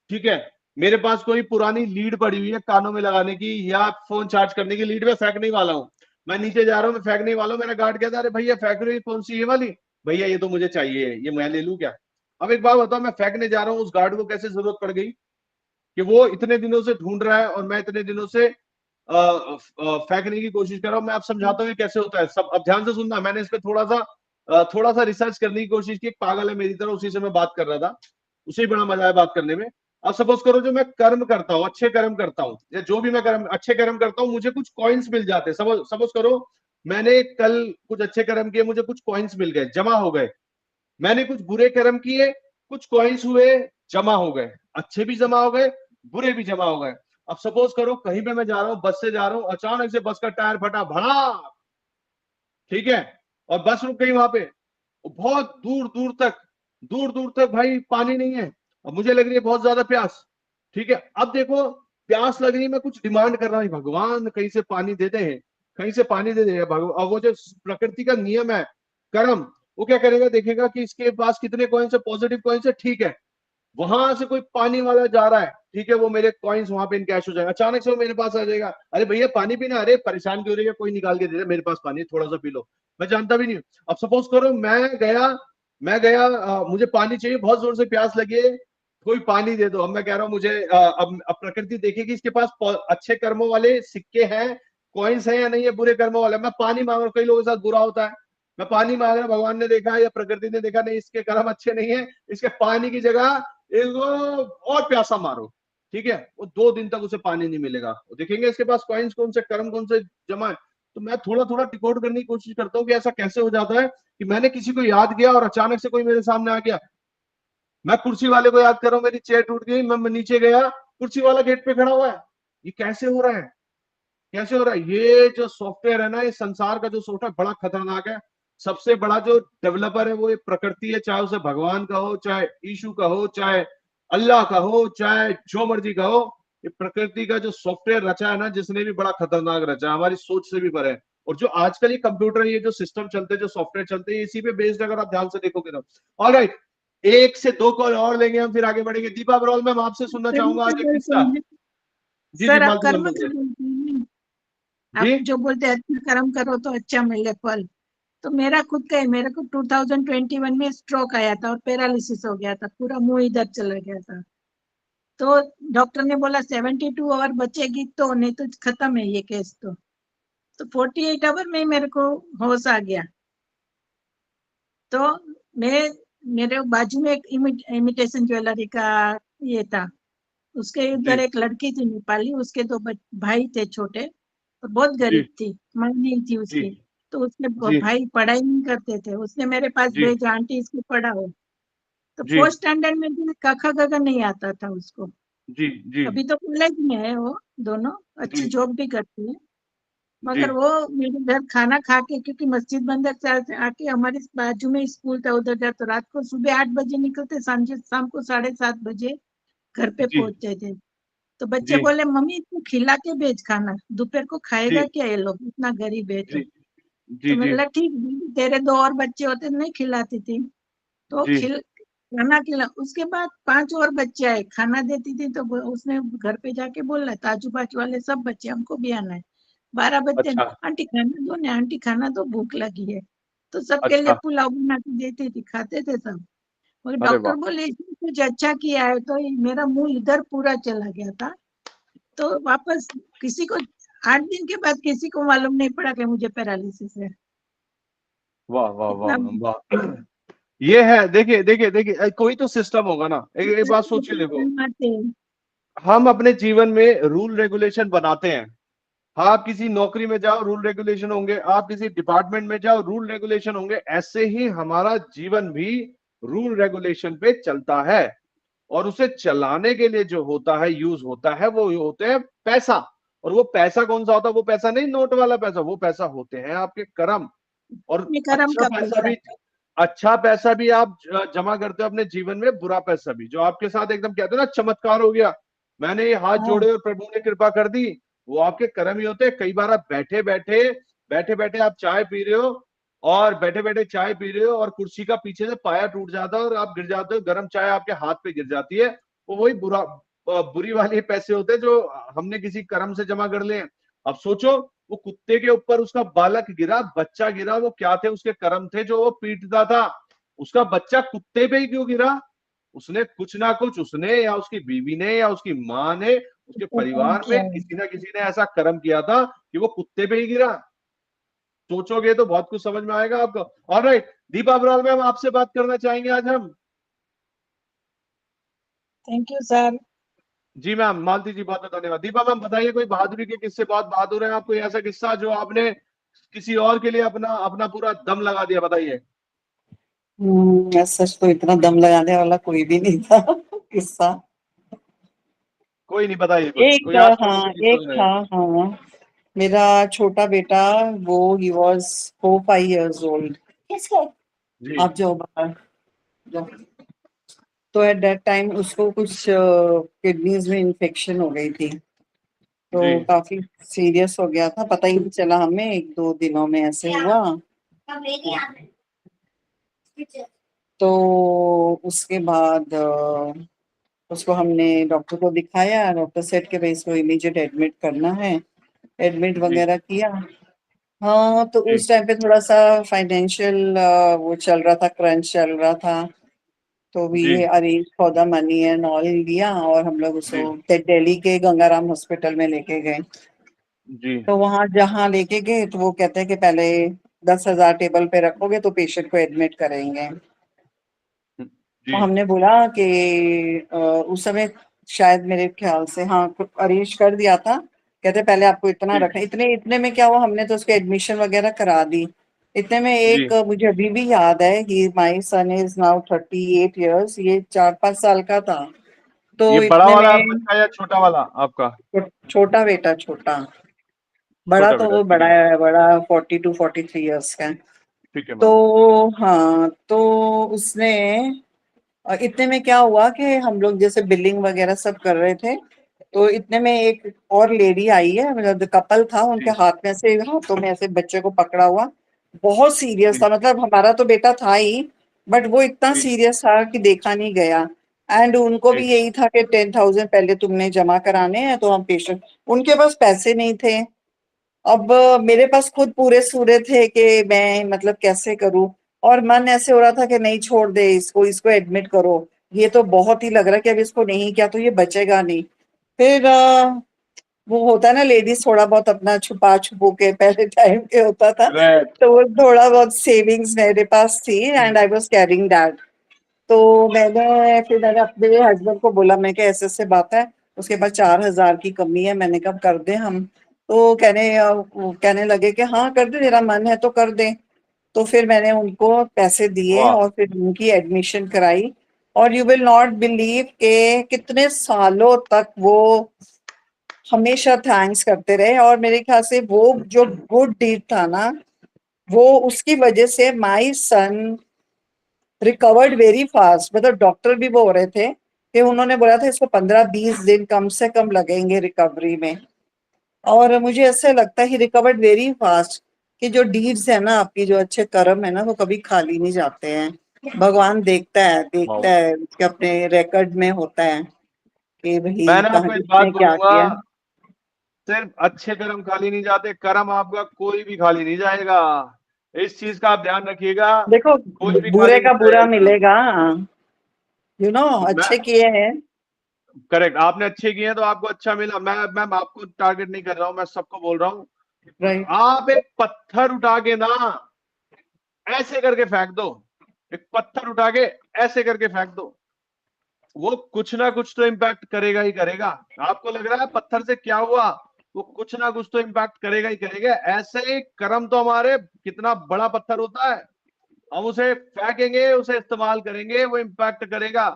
ठीक है, मेरे पास कोई पुरानी लीड पड़ी हुई है कानों में लगाने की या फोन चार्ज करने की लीड, में फेंकने वाला हूं। मैं नीचे जा रहा हूं, मैं फेंकने वाला हूं, मेरा गार्ड कहता है अरे भैया फेंक रहे हो कौन सी, ये वाली? भैया ये तो मुझे चाहिए, ये मैं ले लूं क्या? अब एक बात बताओ, मैं फेंकने जा रहा हूं, उस गार्ड को कैसे जरूरत पड़ गई कि वो इतने दिनों से ढूंढ रहा है और मैं इतने दिनों से फेंकने की कोशिश कर रहा हूं। मैं आप समझाता हूँ कैसे होता है सब। अब ध्यान से सुनना, मैंने इस पर थोड़ा सा रिसर्च करने की कोशिश की, एक पागल है मेरी तरह, उसी से मैं बात कर रहा था, उसे ही बड़ा मजा आया बात करने में। अब सपोज करो जो मैं कर्म करता हूँ, अच्छे कर्म करता हूँ, या जो भी मैं कर्म अच्छे कर्म करता हूँ, मुझे कुछ कॉइन्स मिल जाते हैं। सपोज करो मैंने कल कुछ अच्छे कर्म किए, मुझे कुछ कॉइन्स मिल गए, जमा हो गए। मैंने कुछ बुरे कर्म किए, कुछ कॉइन्स हुए, जमा हो गए, अच्छे भी जमा हो गए, बुरे भी जमा हो गए। अब सपोज करो कहीं पे मैं जा रहा हूँ, बस से जा रहा हूँ, अचानक से बस का टायर फटा, भड़ा। ठीक है, और बस रुक गई वहां पे, बहुत दूर दूर तक भाई पानी नहीं है। अब मुझे लग रही है बहुत ज्यादा प्यास। ठीक है, अब देखो प्यास लग रही है, मैं कुछ डिमांड कर रहा हूँ, भगवान कहीं से पानी दे दे, कहीं से पानी दे दे भगवान। अब वो जो प्रकृति का नियम है कर्म, वो क्या करेगा, देखेगा कि इसके पास कितने कॉइन्स है, पॉजिटिव कॉइन्स है, ठीक है, वहां से कोई पानी वाला जा रहा है, ठीक है, वो मेरे कॉइन्स वहां पे इनकैश हो जाएगा, अचानक से वो मेरे पास आ जाएगा, अरे भैया पानी पीना, अरे परेशान क्यों रही है, कोई निकाल के दे दे, मेरे पास पानी थोड़ा सा पी लो, मैं जानता भी नहीं हूँ। अब सपोज करो मैं गया मुझे पानी चाहिए, बहुत जोर से प्यास लगी है, कोई पानी दे दो। अब मैं कह रहा हूँ मुझे अब प्रकृति देखेगी इसके पास अच्छे कर्मों वाले सिक्के हैं, कॉइन्स हैं या नहीं है बुरे कर्मों वाले, मैं पानी मांग रहा हूँ, कई लोगों के साथ बुरा होता है, मैं पानी मांग रहा हूं, भगवान ने देखा या प्रकृति ने देखा नहीं इसके कर्म अच्छे नहीं है, इसके पानी की जगह इसको और प्यासा मारो, ठीक है, वो 2 दिन तक उसे पानी नहीं मिलेगा, वो देखेंगे इसके पास कॉइन्स कौन से, कर्म कौन से जमा है। तो मैं थोड़ा थोड़ा डिकोड करने की कोशिश करता हूँ कि ऐसा कैसे हो जाता है कि मैंने किसी को याद किया और अचानक से कोई मेरे सामने आ गया, मैं कुर्सी वाले को याद कर रहा हूँ, मेरी चेयर टूट गई, मैं नीचे गया, कुर्सी वाला गेट पे खड़ा हुआ है, ये कैसे हो रहा है, कैसे हो रहा है। ये जो सॉफ्टवेयर है ना, ये संसार का जो सॉफ्टवेयर बड़ा खतरनाक है, सबसे बड़ा जो डेवलपर है वो ये प्रकृति है, चाहे उसे भगवान का हो, चाहे ईशु का हो, चाहे अल्लाह का हो, चाहे जो मर्जी का हो, ये प्रकृति का जो सॉफ्टवेयर रचा है ना, जिसने भी बड़ा खतरनाक रचा है, हमारी सोच से भी परे है। और जो आजकल ये कंप्यूटर, ये जो सिस्टम चलते हैं, जो सॉफ्टवेयर चलते हैं, इसी पे बेस्ड अगर आप ध्यान से देखोगे तो। ऑलराइट, 1 से 2 कॉल और लेंगे हम, फिर आगे बढ़ेंगे। दीपा बरौल मैम, आपसे सुनना चाहूंगा आज एक किस्सा। जी जी, सर आप मालती मैम कर्म बोलिए। कर बोलते हैं, आप जी जो बोलते हैं अच्छा कर्म करो तो अच्छा मिले फल। तो मेरा खुद का है, मेरे को 2021 में स्ट्रोक आया था और पैरालिसिस हो गया था, पूरा मुंह इधर चला गया था। तो डॉक्टर ने बोला 72 आवर बचेगी, तो नहीं तो खत्म है ये केस। तो 48 आवर में ही मेरे को होश आ गया। तो मैं मेरे बाजू में एक इमिटेशन ज्वेलरी का ये था, उसके उधर जी एक लड़की थी नेपाली, उसके 2 भाई थे छोटे, तो बहुत जी गरीब थी, माँ नहीं थी जी उसकी। तो उसके जी भाई पढ़ाई नहीं करते थे, उसने मेरे पास जी भेजा, आंटी इसको पढ़ाओ। तो जी 4th स्टैंडर्ड में भी कखा गगा नहीं आता था उसको। जी जी अभी तो कॉलेज में है वो दोनों, अच्छी जी जॉब भी करती है। जी मगर वो मेरे घर खाना खा के, क्योंकि मस्जिद बंदर से आके हमारे बाजू में स्कूल था, उधर जाते, रात को सुबह 8 बजे निकलते, शाम को 7:30 बजे घर पे जी पहुंचते थे। तो बच्चे जी बोले मम्मी इसको खिला के भेज खाना, दोपहर को खाएगा जी क्या ये लोग, इतना गरीब है। जी तो जी मैंने जी बोला ठीक, तेरे 2 और बच्चे होते नहीं खिलाती थी। तो जी खाना खिला, उसके बाद 5 और बच्चे आए, खाना देती थी। तो उसने घर पे जाके बोला था आजू बाजू वाले सब बच्चे, हमको भी आना है। 12 बजते, अच्छा आंटी खाना दो ना, आंटी खाना दो, भूख लगी है। तो सबके लिए अच्छा, पुलाव बना के देती थी, खाते थे सब। मगर अरे डॉक्टर वाह, बोले इसने कुछ अच्छा किया है, तो मेरा मुंह इधर पूरा चला गया था। तो वापस किसी को 8 दिन के बाद किसी को मालूम नहीं पड़ा कि मुझे पैरालिसिस है। वाह वाह इतना वाह वाह। ये है, देखिए देखिए देखिए, कोई तो सिस्टम होगा ना, एक बात सोचिए, देखो, आते हैं। हम अपने जीवन में रूल रेगुलेशन बनाते हैं। आप किसी नौकरी में जाओ, रूल रेगुलेशन होंगे, आप किसी डिपार्टमेंट में जाओ, रूल रेगुलेशन होंगे, ऐसे ही हमारा जीवन भी रूल रेगुलेशन पे चलता है। और उसे चलाने के लिए जो होता है, यूज होता है, वो होते हैं पैसा। और वो पैसा कौन सा होता है, वो पैसा नहीं नोट वाला पैसा, वो पैसा होते हैं आपके कर्म। और अपने कर्म का पैसा। अच्छा पैसा भी आप जमा करते हो अपने जीवन में, बुरा पैसा भी, जो आपके साथ एकदम कहते हो ना चमत्कार हो गया, मैंने ये हाथ हाँ, जोड़े और प्रभु ने कृपा कर दी, वो आपके कर्म ही होते हैं। कई बार आप बैठे बैठे आप चाय पी रहे हो, और बैठे बैठे चाय पी रहे हो और कुर्सी का पीछे से पाया टूट जाता है और आप गिर जाते हो, गर्म चाय आपके हाथ पे गिर जाती है, वो वही बुरी वाली पैसे होते हैं जो हमने किसी कर्म से जमा कर लिए। अब सोचो, वो कुत्ते के ऊपर उसका बालक गिरा, बच्चा गिरा, वो क्या थे, उसके कर्म थे जो वो पीटता था, उसका बच्चा कुत्ते पे ही क्यों गिरा, उसने कुछ ना कुछ, उसने या उसकी बीवी ने या उसकी माँ ने, उसके तो कर्म परिवार में किया है। किसी ना किसी ने ऐसा कर्म किया था कि वो कुत्ते पे ही गिरा। सोचोगे तो बहुत कुछ समझ में आएगा आपको। ऑलराइट, दीपा बराल मैम, आपसे बात करना चाहेंगे आज हम। Thank you sir. जी मैम, मालती जी बहुत बहुत धन्यवाद। दीपा मैम बताइए, कोई बहादुरी के किस्से, बहुत बहादुर है आप, कोई ऐसा किस्सा जो आपने किसी और के लिए अपना अपना पूरा दम लगा दिया, बताइए। सच तो इतना दम लगाने वाला कोई भी नहीं था किस्सा। कोई नहीं, बताइए, कोई याद कर लो, हाँ कोई एक सोच रहे था। हैं। हाँ, मेरा छोटा बेटा, वो ही वॉज 4-5 years old। जी आप जाओ बाहर जाओ। तो एट दैट टाइम उसको कुछ किडनीज में इन्फेक्शन हो गई थी, जी तो काफी सीरियस हो गया था, पता ही नहीं चला हमें, 1-2 दिनों में ऐसे हुआ। तो उसके बाद उसको हमने डॉक्टर को दिखाया, डॉक्टर सेट के भाई इसको इमीडिएट एडमिट करना है, एडमिट जी वगैरह किया। हाँ, तो जी उस टाइम पे थोड़ा सा फाइनेंशियल वो चल रहा था, क्रंच चल रहा था, तो we ji arrange for the money and all लिया, और हम लोग जी उसको दिल्ली के गंगाराम हॉस्पिटल में लेके गए। जी तो वहां जहाँ लेके गए तो वो कहते हैं कि पहले 10,000 टेबल पे रखोगे तो पेशेंट को एडमिट करेंगे। तो जी हमने बोला कि उस समय शायद मेरे ख्याल से हाँ अरेंज कर दिया था। कहते पहले आपको इतना जी रखना, इतने इतने में क्या हुआ, हमने तो उसके एडमिशन वगैरह करा दी। इतने में जी। एक मुझे अभी भी याद है, he my son is now 38 years, ये 4-5 साल का था। ये तो बड़ा इतने वाला में बच्चा या छोटा वाला आपका? छोटा बेटा, छोटा, बड़ा छोटा तो बेटा, वो ठीक बड़ा है। है, बड़ा 42-43 इयर्स का है। ठीक है मैम। तो हाँ, तो उसने इतने में क्या हुआ कि हम लोग जैसे बिलिंग वगैरह सब कर रहे थे, तो इतने में एक और लेडी आई है, मतलब कपल था, उनके जी हाथ में से हाथों में ऐसे बच्चे को पकड़ा हुआ, बहुत सीरियस जी था, मतलब हमारा तो बेटा था ही, बट वो इतना जी सीरियस था कि देखा नहीं गया। एंड उनको जी भी यही था कि 10,000 पहले तुमने जमा कराने हैं, तो हम पेशेंट, उनके पास पैसे नहीं थे। अब मेरे पास खुद पूरे सूरे थे कि मैं मतलब कैसे करूं, और मन ऐसे हो रहा था कि नहीं छोड़ दे इसको, इसको एडमिट करो, ये तो बहुत ही लग रहा है कि अब इसको नहीं किया तो ये बचेगा नहीं। फिर वो होता है ना, लेडीज थोड़ा बहुत अपना छुपा छुपू के पहले टाइम पे होता था, राइट। तो वो थोड़ा बहुत सेविंग्स मेरे पास थी and I was carrying that. तो मैंने अपने हस्बैंड को बोला, मैं क्या ऐसे ऐसे बात है, उसके पास 4,000 की कमी है, मैंने कब कर दे हम। तो वो कहने लगे कि हाँ कर दे, तेरा मन है तो कर दे। तो फिर मैंने उनको पैसे दिए वाह। और फिर उनकी एडमिशन कराई। और यू विल नॉट बिलीव के कितने सालों तक वो हमेशा थैंक्स करते रहे, और मेरे ख्याल से वो जो गुड डीड था ना, वो उसकी वजह से माई सन रिकवर्ड वेरी फास्ट। मतलब डॉक्टर भी वो हो रहे थे कि उन्होंने बोला था इसको 15-20 दिन कम से कम लगेंगे रिकवरी में, और मुझे ऐसे लगता है ही रिकवर्ड वेरी फास्ट, कि जो डीड्स है ना आपकी, जो अच्छे कर्म है ना, वो कभी खाली नहीं जाते हैं। भगवान देखता है, वाह। देखता है कि अपने रिकॉर्ड में होता है कि भाई मैं ना कहाँ आपको एक बात किसने क्या बोलूंगा, किया। सिर्फ अच्छे कर्म खाली नहीं जाते, कर्म आपका कोई भी खाली नहीं जाएगा। इस चीज का आप ध्यान रखिएगा, देखो, कोई भी बुरे खाली नहीं का बुरा जाएगा। मिलेगा, मैं अच्छे किए हैं। करेक्ट, आपने अच्छे किए हैं तो आपको अच्छा मिला। मैं आपको टारगेट नहीं कर रहा हूं, मैं सबको बोल रहा हूँ। राइट, आप एक पत्थर उठा के ना ऐसे करके फेंक दो, एक पत्थर उठा के ऐसे करके फेंक दो, वो कुछ ना कुछ तो इम्पैक्ट करेगा ही करेगा। आपको लग रहा है पत्थर से क्या हुआ, वो कुछ ना कुछ तो इम्पैक्ट करेगा ही करेगा। ऐसे ही कर्म तो हमारे कितना बड़ा पत्थर होता है, हम उसे फेंकेंगे, उसे इस्तेमाल करेंगे, वो इम्पैक्ट करेगा।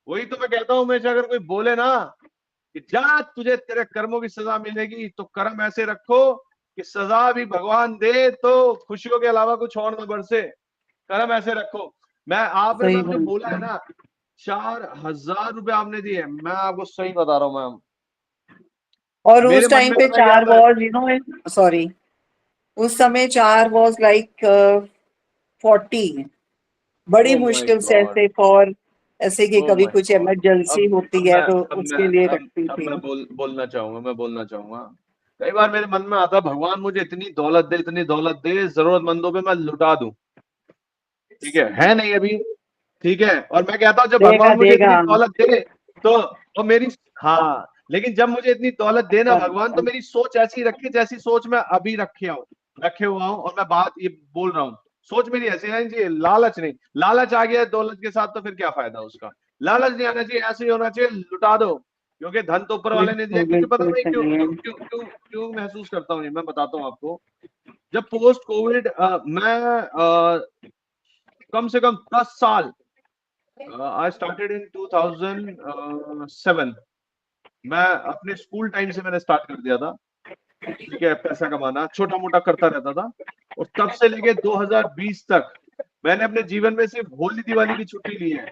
वही तो मैं कहता हूं हमेशा, अगर कोई बोले ना कि जा तुझे तेरे कर्मों की सजा मिलेगी, तो कर्म ऐसे रखो कि सजा भी भगवान दे तो खुशियों के अलावा कुछ और न बरसे। कर्म ऐसे रखो। आपने सही मैम जो बोला बात है है। ना, 4,000 रुपए आपने दिए, मैं आपको सही बता रहा हूँ मैम, और मेरे उस मन टाइम में पे पता है क्या चार था? वॉज सॉरी, उस समय चार वॉज लाइक 40, बड़ी ओ माय मुश्किल से गॉड। ऐसे फॉर ऐसे कि ओ कभी माय कुछ गॉड। इमरजेंसी अब होती अब है मैं तो अब मैं उसके लिए अब रखती अब थी। मैं बोलना चाहूंगा। कई बार मेरे मन में आता, भगवान मुझे इतनी दौलत दे, इतनी दौलत दे, जरूरतमंदों पे मैं लुटा दूं। ठीक है नहीं अभी, ठीक है। और मैं कहता हूँ जब देगा भगवान मुझे देगा। इतनी दौलत दे तो वो मेरी, हाँ, लेकिन जब मुझे इतनी दौलत देना भगवान, तो मेरी सोच ऐसी रखे जैसी सोच मैं अभी रखे हुआ हूँ। और मैं बात ये बोल रहा हूँ, सोच मेरी ऐसी नहीं चाहिए, लालच नहीं। लालच आ गया दौलत के साथ तो फिर क्या फायदा उसका। लालच नहीं आना चाहिए, ऐसे ही होना चाहिए, लुटा दो, क्योंकि धन तो ऊपर वाले ने दिया। बिल्कुल क्योंकि पता बिल्कुल नहीं क्यों सही है। क्यों क्यों क्यों क्यों महसूस करता हूँ ये, मैं बताता हूँ आपको। जब पोस्ट कोविड मैं कम से कम 10 साल, आई स्टार्टेड इन 2007। मैं अपने स्कूल टाइम से मैंने स्टार्ट कर दिया था, ठीक है, पैसा कमाना छोटा मोटा करता रहता था। और तब से लेके 2020 तक मैंने अपने जीवन में सिर्फ होली दिवाली की छुट्टी ली है।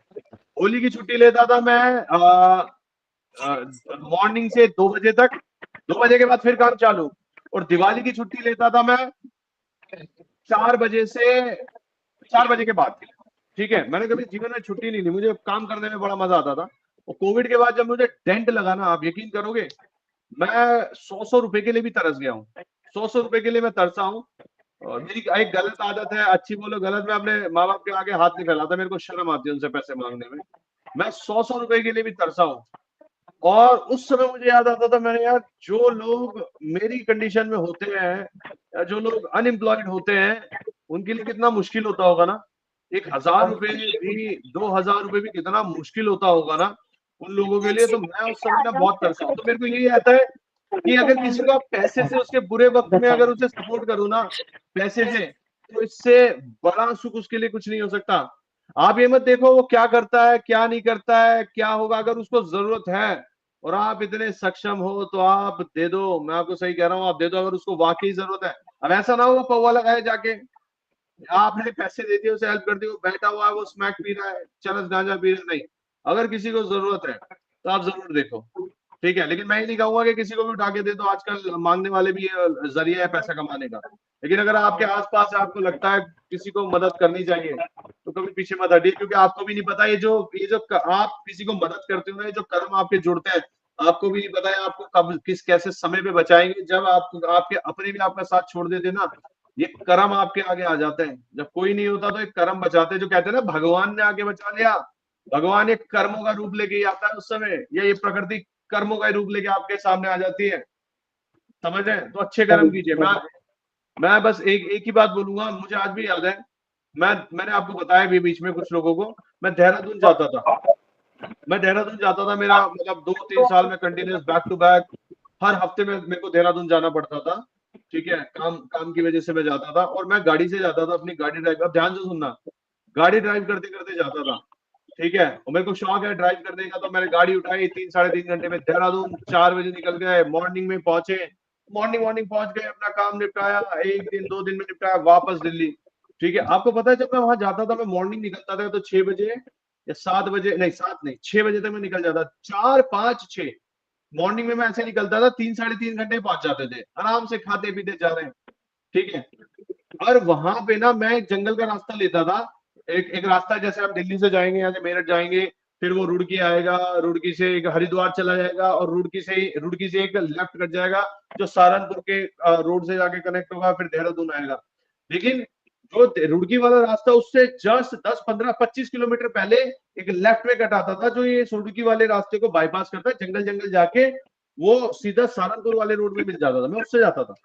होली की छुट्टी लेता था मैं मॉर्निंग से 2 बजे तक, 2 बजे के बाद फिर काम चालू। और दिवाली की छुट्टी लेता था मैं 4 बजे से 4 बजे के बाद। ठीक है, मैंने कभी जीवन में छुट्टी नहीं ली, मुझे काम करने में बड़ा मजा आता था। और कोविड के बाद जब मुझे डेंट लगा ना, आप यकीन करोगे, मैं 100 रुपए के लिए भी तरस गया हूँ। 100 रुपए के लिए मैं तरसा हूँ। और मेरी एक गलत आदत है, अच्छी बोलो गलत, मैं अपने माँ बाप के आगे हाथ नहीं फैलाता, मेरे को शर्म आती है उनसे पैसे मांगने में। मैं 100 रुपए के लिए भी तरसा हूँ। और उस समय मुझे याद आता था, मैंने यार जो लोग मेरी कंडीशन में होते हैं या जो लोग अनएम्प्लॉयड होते हैं उनके लिए कितना मुश्किल होता होगा ना। 1000 रुपए भी, 2000 रुपए भी कितना मुश्किल होता होगा ना उन लोगों के लिए। तो मैं उस समय ना बहुत तरसा हूँ। तो मेरे को यही आता है कि अगर किसी को आप पैसे से उसके बुरे वक्त में अगर उसे सपोर्ट करो ना पैसे से, तो इससे बड़ा सुख उसके लिए कुछ नहीं हो सकता। आप ये मत देखो वो क्या करता है क्या नहीं करता है क्या होगा, अगर उसको जरूरत है और आप इतने सक्षम हो तो आप दे दो। मैं आपको सही कह रहा हूँ, आप दे दो अगर उसको वाकई जरूरत है। अब ऐसा ना हो वो पौवा लगाए जाके, आपने पैसे दे दिए उसे हेल्प कर दी, वो बैठा हुआ है वो स्मैक पी रहा है, चरस गांजा पी रहा है, नहीं। अगर किसी को जरूरत है तो आप जरूर देखो, ठीक है। लेकिन मैं ये नहीं कहूंगा कि किसी को भी उठा के दे दो, आजकल मांगने वाले भी जरिया है पैसा कमाने का। लेकिन अगर आपके आसपास आपको लगता है किसी को मदद करनी चाहिए तो कभी पीछे मत हटिए, क्योंकि आपको भी नहीं पता ये जो आप किसी को मदद करते हो ना, ये जो कर्म आपके जुड़ते हैं, आपको भी नहीं पता है आपको कब किस कैसे समय पे बचाएंगे। जब आपको आपके अपने भी आपका साथ छोड़ देते ना, ये कर्म आपके आगे आ जाते हैं। जब कोई नहीं होता तो एक कर्म बचाते हैं, जो कहते हैं ना भगवान ने आगे बचा लिया। भगवान एक कर्मों का रूप लेके ही आता है उस समय, या ये प्रकृति कर्मों का रूप लेके आपके सामने आ जाती है, समझ रहे हैं। तो अच्छे कर्म कीजिए। मैं बस एक ही बात बोलूंगा, मुझे आज भी याद है, मैंने आपको बताया भी बीच में कुछ लोगों को, मैं देहरादून जाता था। मेरा मतलब 2-3 साल में कंटिन्यूस बैक टू बैक हर हफ्ते में मेरे को देहरादून जाना पड़ता था, ठीक है। काम की वजह से मैं जाता था और मैं गाड़ी से जाता था, अपनी गाड़ी ड्राइव, अब ध्यान से सुनना, गाड़ी ड्राइव करते करते जाता था, ठीक है। और मेरे को शौक है ड्राइव करने का, तो मैंने गाड़ी उठाई 3-3.5 घंटे में देहरादून 4 बजे निकल गए, मॉर्निंग में पहुंचे, मॉर्निंग पहुंच गए, अपना काम निपटाया, 1 दिन 2 दिन में निपटाया, वापस दिल्ली, ठीक है। आपको पता है जब मैं वहां जाता था, मैं मॉर्निंग निकलता था तो 6 बजे या 7 बजे, नहीं 7 नहीं 6 बजे तक मैं निकल जाता, 4, 5, 6 मॉर्निंग में मैं ऐसे निकलता था, 3-3.5 घंटे पहुंच जाते थे, आराम से खाते पीते जा रहे हैं, ठीक है। और वहां पे ना मैं एक जंगल का रास्ता लेता था, एक रास्ता, जैसे हम दिल्ली से जाएंगे, यहाँ से मेरठ जाएंगे, फिर वो रुड़की आएगा, रुड़की से एक हरिद्वार चला जाएगा, और रुड़की से एक लेफ्ट कट जाएगा जो सहारनपुर के रोड से जाके कनेक्ट होगा, फिर देहरादून आएगा। लेकिन जो रुड़की वाला रास्ता उससे जस्ट 10, 15, 25 किलोमीटर पहले एक लेफ्ट में कट आता था, जो ये रुड़की वाले रास्ते को बाईपास करता है, जंगल जाके वो सीधा सहारनपुर वाले रोड में मिल जाता था। मैं उससे जाता था,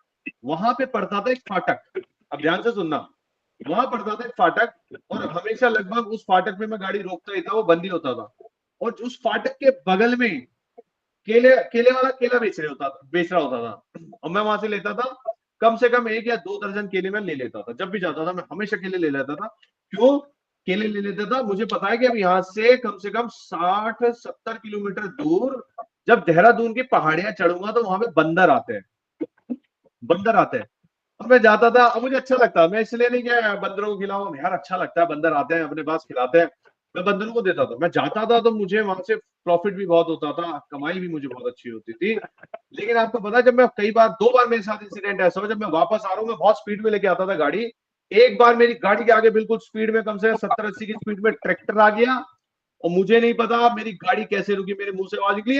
वहां पे पड़ता था एक फाटक, अब ध्यान से सुनना, वहां पड़ता था एक फाटक, और हमेशा लगभग उस फाटक पे मैं गाड़ी रोकता ही था, वो बंद ही होता था। और उस फाटक के बगल में केले वाला केला बेच रहा होता था, और मैं वहां से लेता था कम से कम 1 या 2 दर्जन केले मैं ले लेता था। जब भी जाता था मैं हमेशा केले ले लेता था। क्यों केले ले लेता था? मुझे पता है कि अब यहाँ से कम 60-70 किलोमीटर दूर जब देहरादून की पहाड़ियां चढ़ूंगा तो वहां पे बंदर आते हैं। और मैं जाता था, अब मुझे अच्छा लगता, मैं इसलिए नहीं कि बंदरों को खिलाऊं, यार अच्छा लगता है, बंदर आते हैं अपने पास खिलाते हैं, मैं बंदरों को देता था। मैं जाता था तो मुझे वहां से प्रॉफिट भी बहुत होता था, कमाई भी मुझे बहुत अच्छी होती थी। लेकिन आपको पता है, जब मैं 2 बार मेरे साथ इंसिडेंट ऐसा हुआ, जब मैं वापस आ रहा हूँ, मैं बहुत स्पीड में लेके आता था गाड़ी, एक बार मेरी गाड़ी के आगे बिल्कुल स्पीड में कम से कम 70-80 की स्पीड में ट्रैक्टर आ गया, और मुझे नहीं पता मेरी गाड़ी कैसे रुकी, मेरे मुंह से आवाज निकली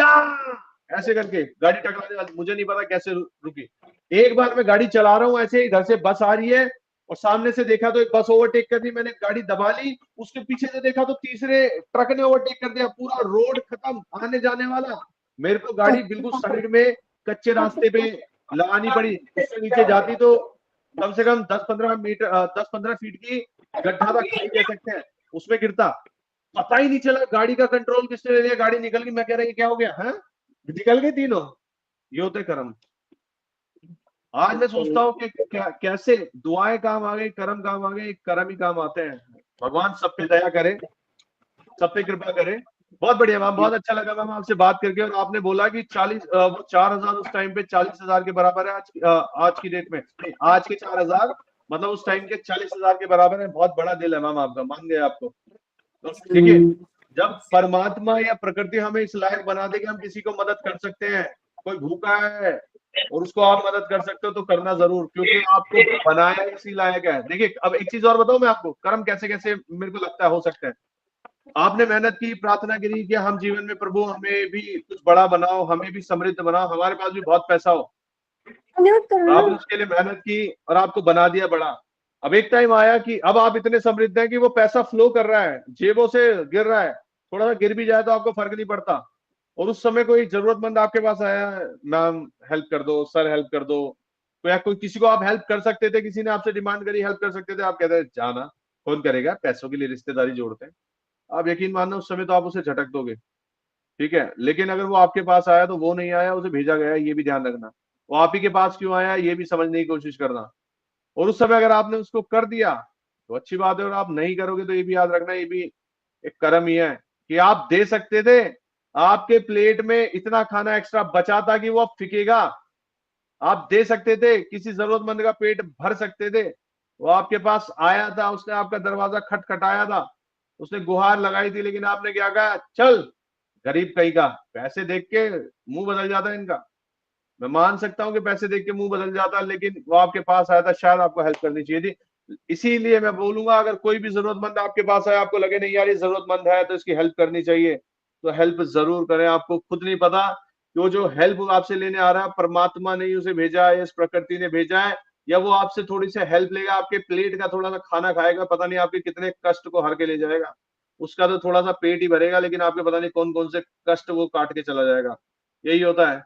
ऐसे करके, गाड़ी टकराने वाली, मुझे नहीं पता कैसे रुकी। एक बार मैं गाड़ी चला रहा हूँ, ऐसे इधर से बस आ रही है और सामने से देखा तो एक बस ओवरटेक कर दी, मैंने गाड़ी दबा ली, उसके पीछे से देखा तो तीसरे ट्रक ने ओवरटेक कर दिया, पूरा रोड खत्म, आने जाने वाला। मेरे को गाड़ी बिल्कुल साइड में कच्चे रास्ते पे लगानी पड़ी, उससे नीचे जाती तो कम से कम 10-15 फीट की गड्ढा था, खाई कह सकते हैं, उसमें गिरता, पता ही नहीं चला गाड़ी का कंट्रोल किसने ले लिया, गाड़ी निकल गई। मैं कह रहा क्या हो गया, हाँ निकल गए तीनों। ये होते कर्म। आज मैं सोचता हूँ कि कैसे दुआएं काम आ गई, कर्म काम आ गए, कर्म ही काम आते हैं। भगवान सब पे दया करे, सब पे कृपा करे। बहुत बढ़िया मैम, बहुत अच्छा लगा मैम आपसे बात करके। और आपने बोला कि 4000 उस टाइम पे 40,000 के बराबर है आज की डेट में, आज के 4000 मतलब उस टाइम के 40,000 के बराबर है। बहुत बड़ा दिल है मैम आपका, मान गए आपको। तो ठीक है, जब परमात्मा या प्रकृति हमें इस लायक बना दे कि हम किसी को मदद कर सकते हैं, कोई भूखा है और उसको आप मदद कर सकते हो तो करना जरूर, क्योंकि आपको बनाया इसी लायक है। देखिए अब एक चीज और बताऊं मैं आपको, कर्म कैसे कैसे मेरे को लगता है हो सकता है। आपने मेहनत की, प्रार्थना करी कि हम जीवन में प्रभु हमें भी कुछ बड़ा बनाओ, हमें भी समृद्ध बनाओ, हमारे पास भी बहुत पैसा हो। आपने उसके लिए मेहनत की और आपको बना दिया बड़ा। अब एक टाइम आया कि अब आप इतने समृद्ध हैं कि वो पैसा फ्लो कर रहा है, जेबों से गिर रहा है, थोड़ा सा गिर भी जाए तो आपको फर्क नहीं पड़ता। और उस समय कोई जरूरतमंद आपके पास आया, मैम हेल्प कर दो, सर हेल्प कर दो, कोई किसी को आप हेल्प कर सकते थे, किसी ने आपसे डिमांड करी हेल्प कर सकते थे, आप कहते जाना, कौन करेगा, पैसों के लिए रिश्तेदारी जोड़ते हैं। आप यकीन मानना उस समय तो आप उसे झटक दोगे, ठीक है। लेकिन अगर वो आपके पास आया तो वो नहीं आया, उसे भेजा गया, ये भी ध्यान रखना। वो आप ही के पास क्यों आया ये भी समझने की कोशिश करना। और उस समय अगर आपने उसको कर दिया तो अच्छी बात है, और आप नहीं करोगे तो ये भी याद रखना, ये भी एक कर्म ही है कि आप दे सकते थे, आपके प्लेट में इतना खाना एक्स्ट्रा बचा था कि वो अब फिकेगा। आप दे सकते थे, किसी जरूरतमंद का पेट भर सकते थे। वो आपके पास आया था, उसने आपका दरवाजा खटखटाया था, उसने गुहार लगाई थी, लेकिन आपने क्या कहा, चल गरीब कहीं का। पैसे देख के मुंह बदल जाता है इनका, मैं मान सकता हूं कि पैसे देख के मुंह बदल जाता, लेकिन वो आपके पास आया था, शायद आपको हेल्प करनी चाहिए थी। इसीलिए मैं बोलूंगा, अगर कोई भी जरूरतमंद आपके पास आए, आपको लगे नहीं यार ये जरूरतमंद है तो इसकी हेल्प करनी चाहिए, तो हेल्प जरूर करें। आपको खुद नहीं पता कि वो जो हेल्प आपसे लेने आ रहा है, परमात्मा ने उसे भेजा है, इस प्रकृति ने भेजा है, या वो आपसे थोड़ी सी हेल्प लेगा, आपके प्लेट का थोड़ा सा खाना खाएगा, पता नहीं आपके कितने कष्ट को हर के ले जाएगा। उसका तो थोड़ा सा पेट ही भरेगा, लेकिन आपके पता नहीं कौन कौन से कष्ट वो काट के चला जाएगा। यही होता है।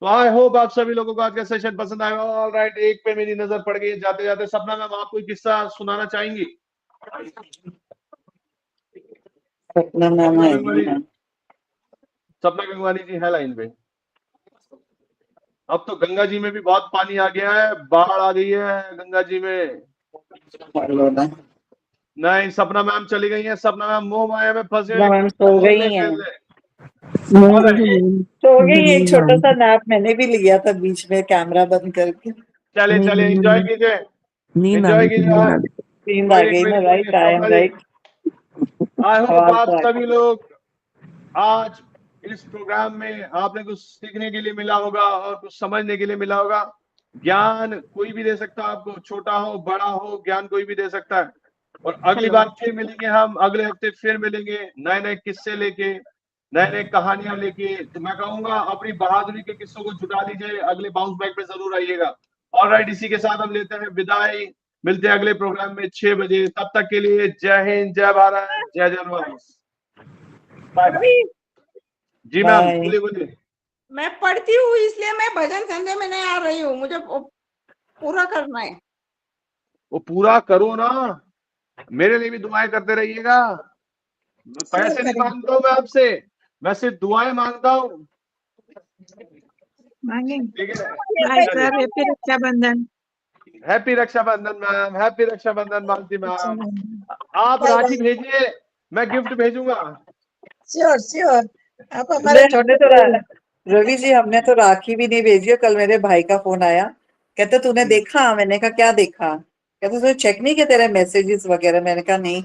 तो आई होप आप सभी लोगों को आज का सेशन पसंद आएगा। ऑलराइट, एक पे मेरी नजर पड़ गई जाते जाते। सपना मैम, आप कोई किस्सा सुनाना चाहेंगी? सपना मैम सपना आएगी गंगवानी, ना। सपना गंगवानी जी है लाइन पे। अब तो गंगा जी में भी बहुत पानी आ गया है, बाढ़ आ गई है गंगा जी में। हेलो ना। नहीं, सपना मैम चली गई है, सपना मैम मोह माया में फंसे सपना मैम सो घूमने गई हैं। फिरने। सो गई, एक छोटा सा नैप मैंने भी लिया था बीच में, कैमरा बंद करके। चले चले एंजॉय कीजिए, नींद आ एंजॉय गई थी, कीजिए। नींद आ गई। नींद आ गई ना, कोई नहीं, राइट, आई एम सपना जी, राइट। आई होप आवाज आप तो आ गई। सभी लोग आज इस प्रोग्राम में आपने कुछ सीखने के लिए मिला होगा और कुछ समझने के लिए मिला होगा। ज्ञान कोई भी दे सकता है आपको, छोटा हो बड़ा हो, ज्ञान कोई भी दे सकता है। और अगली बार फिर मिलेंगे हम, अगले हफ्ते फिर मिलेंगे नए नए किस्से लेके, नए नए कहानियां लेके। तो मैं कहूंगा अपनी बहादुरी के किस्सों को जुटा लीजिए, अगले बाउंस बैक पे जरूर आइएगा। ऑलराइट, इसी के साथ हम लेते हैं विदाई, मिलते हैं अगले प्रोग्राम में 6 बजे। तब तक के लिए जय हिंद, जय भारत, जय जनवरी, बाय बाय। जी मैम, बाय। बोलिए बोलिए। मैं पढ़ती हूँ इसलिए मैं भजन संध्या में नहीं आ रही हूँ, मुझे पूरा करना है। वो पूरा करो ना, मेरे लिए भी दुआएं करते रहिएगा। पैसे नहीं मांगता हूँ मैं आपसे, मैं सिर्फ दुआएं मांगता हूँ, मांगेंगे। ठीक है। Bye sir, happy Rakshabandhan. Happy Rakshabandhan ma'am, happy Rakshabandhan Malti ma'am. Rakshabandhan. आप राखी भेजिए, मैं गिफ्ट भेजूंगा। श्योर श्योर, आप हमने हमारे हमने छोटे तो रवि जी, हमने तो राखी भी नहीं भेजी है। कल मेरे भाई का फोन आया, कहते तूने देखा? मैंने कहा क्या देखा? कहते तूने चेक नहीं किया तेरे मैसेजेस वगैरह? मैंने कहा नहीं।